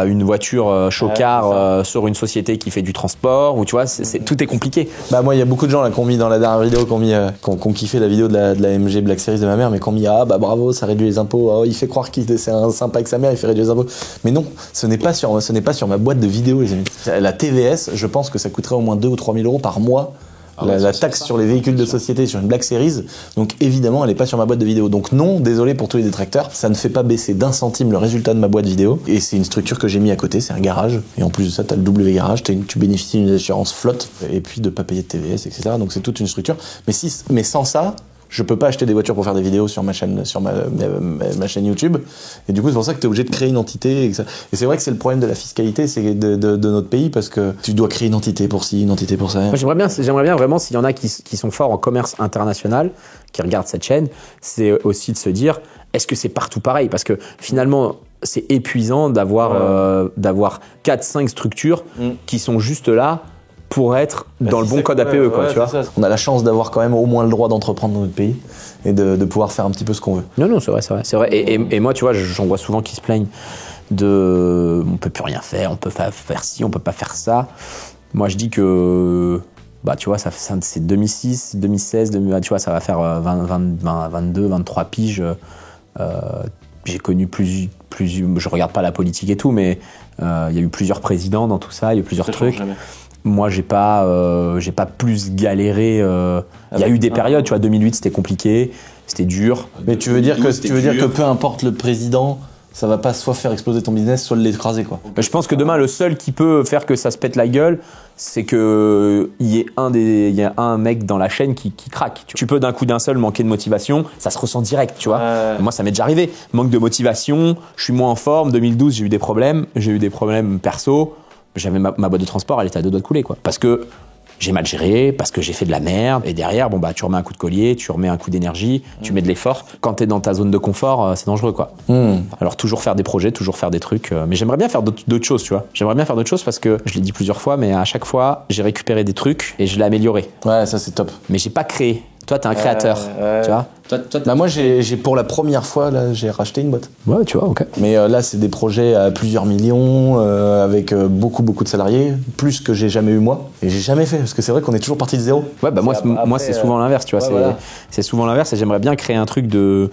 Speaker 2: une voiture chocard sur une société qui fait du transport, ou tu vois, tout est compliqué.
Speaker 3: Moi, il y a beaucoup de gens là qui ont mis dans la dernière vidéo, qui ont kiffé la vidéo de la MG Black Series de ma mère, mais qui ont mis bravo, ça réduit les impôts, il fait croire qu'il c'est un sympa avec sa mère, il fait réduire les impôts. Mais non, ce n'est pas sur ma boîte de vidéos, les amis. La TVS, je pense que ça coûterait au moins 2 ou 3 000 euros par mois. La taxe sur les véhicules de société sur une Black Series, donc évidemment elle n'est pas sur ma boîte de vidéo. Donc non, désolé pour tous les détracteurs, ça ne fait pas baisser d'un centime le résultat de ma boîte vidéo, et c'est une structure que j'ai mis à côté, c'est un garage, et en plus de ça t'as le W garage, tu bénéficies d'une assurance flotte, et puis de pas payer de TVS, etc. Donc c'est toute une structure, mais sans ça, je peux pas acheter des voitures pour faire des vidéos sur ma chaîne, sur ma chaîne YouTube. Et du coup, c'est pour ça que tu es obligé de créer une entité. Et c'est vrai que c'est le problème de la fiscalité, c'est de notre pays, parce que tu dois créer une entité pour ci, une entité pour ça.
Speaker 2: Moi, j'aimerais bien vraiment, s'il y en a qui sont forts en commerce international, qui regardent cette chaîne, c'est aussi de se dire, est-ce que c'est partout pareil? Parce que finalement, c'est épuisant d'avoir 4-5 structures qui sont juste là pour être dans le bon code APE, quoi, tu vois.
Speaker 3: On a la chance d'avoir quand même au moins le droit d'entreprendre dans notre pays et de pouvoir faire un petit peu ce qu'on veut.
Speaker 2: Non, c'est vrai. Et moi, tu vois, j'en vois souvent qui se plaignent on peut plus rien faire, on peut faire ci, on peut pas faire ça. Moi, je dis que, tu vois, c'est 2006, 2016, tu vois, ça va faire 22, 23 piges. J'ai connu je regarde pas la politique et tout, mais il y a eu plusieurs présidents dans tout ça, il y a eu plusieurs trucs. Moi, j'ai pas plus galéré. Il y a eu des périodes, tu vois, 2008, c'était compliqué, c'était dur.
Speaker 3: Mais tu veux dire que peu importe le président, ça va pas soit faire exploser ton business, soit l'écraser, quoi.
Speaker 2: Je pense que demain, le seul qui peut faire que ça se pète la gueule, c'est que il y a un mec dans la chaîne qui craque. Tu peux d'un coup d'un seul manquer de motivation, ça se ressent direct, tu vois. Moi, ça m'est déjà arrivé. Manque de motivation, je suis moins en forme. 2012, j'ai eu des problèmes perso. J'avais ma boîte de transport, elle était à 2 doigts de couler, quoi. Parce que j'ai mal géré, parce que j'ai fait de la merde. Et derrière, tu remets un coup de collier, tu remets un coup d'énergie, tu mets de l'effort. Quand t'es dans ta zone de confort, c'est dangereux, quoi. Alors toujours faire des projets, toujours faire des trucs. Mais j'aimerais bien faire d'autres choses, tu vois. J'aimerais bien faire d'autres choses parce que je l'ai dit plusieurs fois, mais à chaque fois, j'ai récupéré des trucs et je l'ai amélioré.
Speaker 3: Ouais, ça c'est top.
Speaker 2: Mais j'ai pas créé. Toi, t'es un créateur, tu vois.
Speaker 3: Moi, j'ai pour la première fois, là, j'ai racheté une boîte.
Speaker 2: Ouais, tu vois, ok.
Speaker 3: Mais là, c'est des projets à plusieurs millions, avec beaucoup de salariés, plus que j'ai jamais eu moi. Et j'ai jamais fait, parce que c'est vrai qu'on est toujours parti de zéro.
Speaker 2: Ouais, moi, c'est souvent l'inverse, tu vois. C'est souvent l'inverse, et j'aimerais bien créer un truc de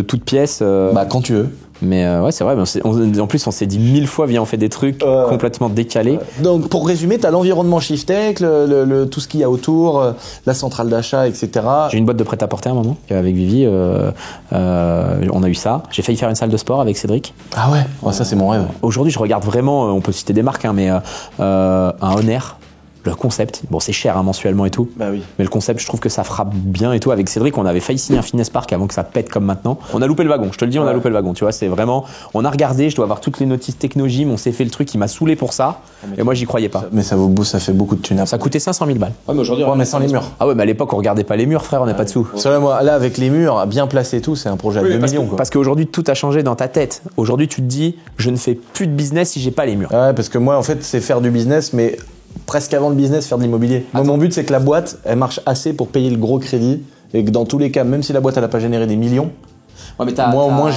Speaker 2: toute pièce.
Speaker 3: Quand tu veux.
Speaker 2: Mais ouais, c'est vrai. En plus, on s'est dit 1000 fois, viens, on fait des trucs complètement décalés.
Speaker 3: Donc, pour résumer, t'as l'environnement Shiftech, tout ce qu'il y a autour, la centrale d'achat, etc.
Speaker 2: J'ai une boîte de prêt-à-porter à un moment avec Vivi. On a eu ça. J'ai failli faire une salle de sport avec Cédric.
Speaker 3: Ah ouais, ça c'est mon rêve.
Speaker 2: Aujourd'hui, je regarde vraiment. On peut citer des marques, mais un Honor. Le concept, bon c'est cher hein, mensuellement et tout,
Speaker 3: Bah oui.
Speaker 2: mais le concept je trouve que ça frappe bien et tout. Avec Cédric on avait failli signer un Fitness Park avant que ça pète comme maintenant. On a loupé le wagon, je te le dis, on a loupé le wagon, tu vois, c'est vraiment, on a regardé, je dois avoir toutes les notices techno-gym, on s'est fait le truc, il m'a saoulé pour ça, et moi j'y croyais pas.
Speaker 3: Mais ça fait beaucoup de thunes.
Speaker 2: Ça coûtait 500 000 balles.
Speaker 4: Ouais, mais aujourd'hui,
Speaker 3: Ouais, mais sans les murs.
Speaker 2: Ah ouais mais à l'époque on regardait pas les murs frère, on n'a pas de sous.
Speaker 3: C'est vrai, moi, là, avec les murs bien placés et tout, c'est un projet à 2 millions, quoi.
Speaker 2: Parce qu'aujourd'hui tout a changé dans ta tête. Aujourd'hui tu te dis, je ne fais plus de business si j'ai pas les murs.
Speaker 3: Ouais, parce que moi, en fait, c'est faire du business, mais presque avant le business, faire de l'immobilier. Moi, mon but, c'est que la boîte, elle marche assez pour payer le gros crédit. Et que dans tous les cas, même si la boîte, elle a pas généré des millions,
Speaker 2: Ouais, mais
Speaker 3: moi, au moins,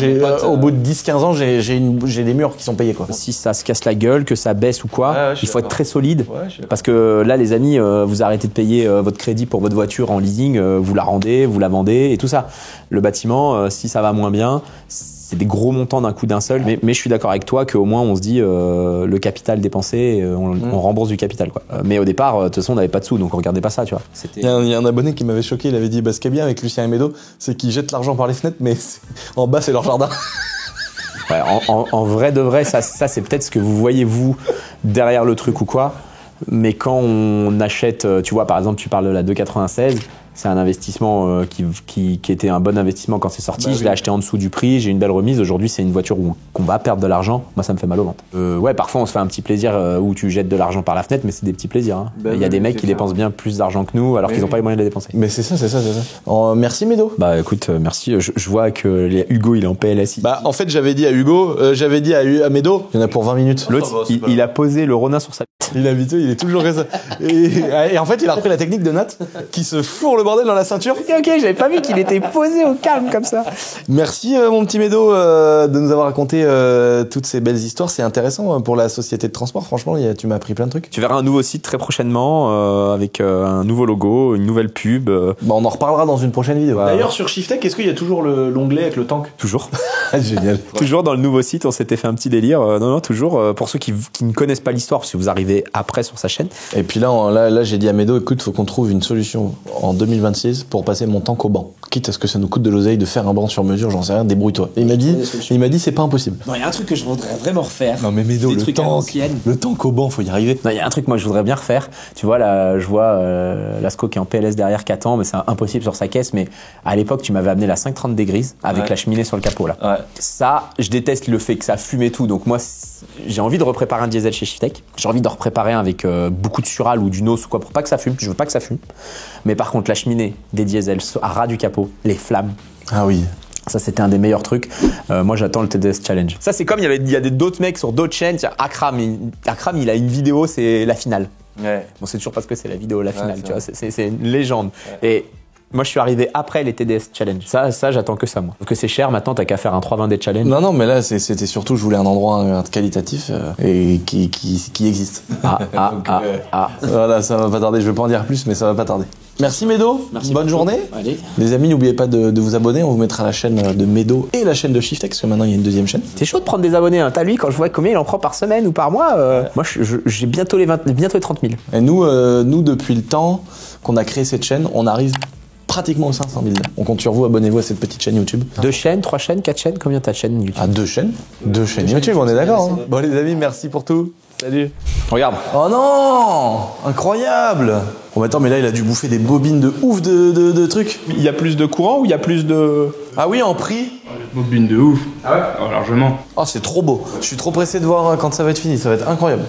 Speaker 3: au bout de 10-15 ans, j'ai des murs qui sont payés, quoi.
Speaker 2: Si ça se casse la gueule, que ça baisse ou quoi,
Speaker 4: Ouais, je suis
Speaker 2: il faut être
Speaker 4: d'accord.
Speaker 2: très solide.
Speaker 4: Ouais, je suis d'accord.
Speaker 2: Parce que là, les amis, vous arrêtez de payer votre crédit pour votre voiture en leasing, vous la rendez, vous la vendez et tout ça. Le bâtiment, si ça va moins bien, c'est des gros montants d'un coup d'un seul. Mais je suis d'accord avec toi qu'au moins on se dit le capital dépensé, on rembourse du capital, quoi. Mais au départ, de toute façon, on n'avait pas de sous, donc on regardait pas ça, tu vois.
Speaker 3: Il y a un abonné qui m'avait choqué, il avait dit, bah, ce qui est bien avec Lucien et Médo, c'est qu'ils jettent l'argent par les fenêtres, mais en bas, c'est leur jardin.
Speaker 2: Ouais, en vrai de vrai, ça c'est peut-être ce que vous voyez vous derrière le truc ou quoi. Mais quand on achète, tu vois, par exemple, tu parles de la 296, c'est un investissement qui était un bon investissement quand c'est sorti.
Speaker 3: Bah
Speaker 2: je
Speaker 3: oui.
Speaker 2: l'ai acheté en dessous du prix, j'ai une belle remise. Aujourd'hui, c'est une voiture qu'on va perdre de l'argent. Moi, ça me fait mal au ventre. Ouais, parfois, on se fait un petit plaisir où tu jettes de l'argent par la fenêtre, mais c'est des petits plaisirs. Hein.
Speaker 4: Bah
Speaker 2: Il y a
Speaker 4: oui,
Speaker 2: des mecs
Speaker 4: c'est
Speaker 2: qui
Speaker 4: ça.
Speaker 2: dépensent bien plus d'argent que nous, alors qu'ils n'ont pas les moyens de les dépenser.
Speaker 3: Mais c'est ça. Merci, Médo.
Speaker 2: Bah écoute, merci. Je vois que Hugo, il est en PLS.
Speaker 3: Bah, en fait, j'avais dit à Hugo, à Médo, il y en a pour 20 minutes.
Speaker 2: L'autre, il a posé le Ronin sur sa.
Speaker 3: Il est habitué, il est toujours comme ça. Et en fait, il a repris la technique de Nat, qui se fourre le bordel dans la ceinture.
Speaker 2: Ok, j'avais pas vu qu'il était posé au calme comme ça.
Speaker 3: Merci, mon petit Médo, de nous avoir raconté toutes ces belles histoires. C'est intéressant pour la société de transport. Franchement, tu m'as appris plein de trucs.
Speaker 2: Tu verras un nouveau site très prochainement avec un nouveau logo, une nouvelle pub.
Speaker 3: Bah, on en reparlera dans une prochaine vidéo.
Speaker 1: D'ailleurs, sur ShiftTech, est-ce qu'il y a toujours l'onglet avec le tank?
Speaker 2: Toujours.
Speaker 3: Génial.
Speaker 2: Toujours dans le nouveau site, on s'était fait un petit délire. Non, toujours. Pour ceux qui ne connaissent pas l'histoire, parce que vous arrivez après sur sa chaîne.
Speaker 3: Et puis là, j'ai dit à Médo, écoute, faut qu'on trouve une solution en 2026 pour passer mon tank au banc. Quitte à ce que ça nous coûte de l'oseille de faire un banc sur mesure, j'en sais rien, débrouille-toi. Et il m'a dit, c'est pas impossible.
Speaker 2: Non, il y a un truc que je voudrais vraiment refaire.
Speaker 3: Non mais Médo,
Speaker 2: Des trucs à l'ancienne.
Speaker 3: le tank au banc, faut y arriver.
Speaker 2: Non, il y a un truc moi je voudrais bien refaire. Tu vois là, je vois Lasco qui est en PLS derrière qui attend, mais c'est impossible sur sa caisse. Mais à l'époque, tu m'avais amené la 530 des grises avec
Speaker 4: Ouais.
Speaker 2: la cheminée sur le capot là.
Speaker 4: Ouais.
Speaker 2: Ça, je déteste le fait que ça fume et tout. Donc moi, j'ai envie de repréparer un diesel chez ShiftTech. J'ai envie de repréparer un avec beaucoup de sural ou du NOS ou quoi pour pas que ça fume. Je veux pas que ça fume. Mais par contre, la cheminée des diesels à ras du capot, les flammes.
Speaker 3: Ah oui.
Speaker 2: Ça, c'était un des meilleurs trucs. Moi, j'attends le TDS Challenge. Ça, c'est comme il y a d'autres mecs sur d'autres chaînes. Akram, il a une vidéo, c'est la finale.
Speaker 4: Ouais.
Speaker 2: Bon, c'est toujours parce que c'est la vidéo, la finale,
Speaker 4: c'est
Speaker 2: tu vois. C'est une légende. Et moi, je suis arrivé après les TDS Challenge. Ça, j'attends que ça, moi. Parce que c'est cher, maintenant, t'as qu'à faire un 320D Challenge.
Speaker 3: Non, mais là, c'était surtout, je voulais un endroit qualitatif et qui existe. Voilà, ça va pas tarder. Je vais pas en dire plus, mais ça va pas tarder. Merci Médo. Bonne journée.
Speaker 2: Allez.
Speaker 3: Les amis, n'oubliez pas de vous abonner. On vous mettra la chaîne de Médo et la chaîne de ShiftTech, parce que maintenant, il y a une deuxième chaîne.
Speaker 2: C'est chaud de prendre des abonnés, hein. T'as lui, quand je vois combien il en prend par semaine ou par mois, moi, j'ai bientôt les 30 000.
Speaker 3: Et nous, depuis le temps qu'on a créé cette chaîne, on arrive pratiquement aux 500 000. On compte sur vous, abonnez-vous à cette petite chaîne YouTube.
Speaker 2: 2 chaînes, 3 chaînes, 4 chaînes, combien t'as de chaînes YouTube?
Speaker 3: Ah, 2 chaînes YouTube, on est d'accord. Hein. Bon les amis, merci pour tout. Salut.
Speaker 2: Regarde.
Speaker 3: Oh non, incroyable. Bon mais attends, mais là il a dû bouffer des bobines de ouf de trucs.
Speaker 2: Il y a plus de courant ou il y a plus de...
Speaker 3: Ah oui, en prix.
Speaker 4: Bobine de ouf. Ah ouais. Largement.
Speaker 3: Oh c'est trop beau. Je suis trop pressé de voir quand ça va être fini, ça va être incroyable.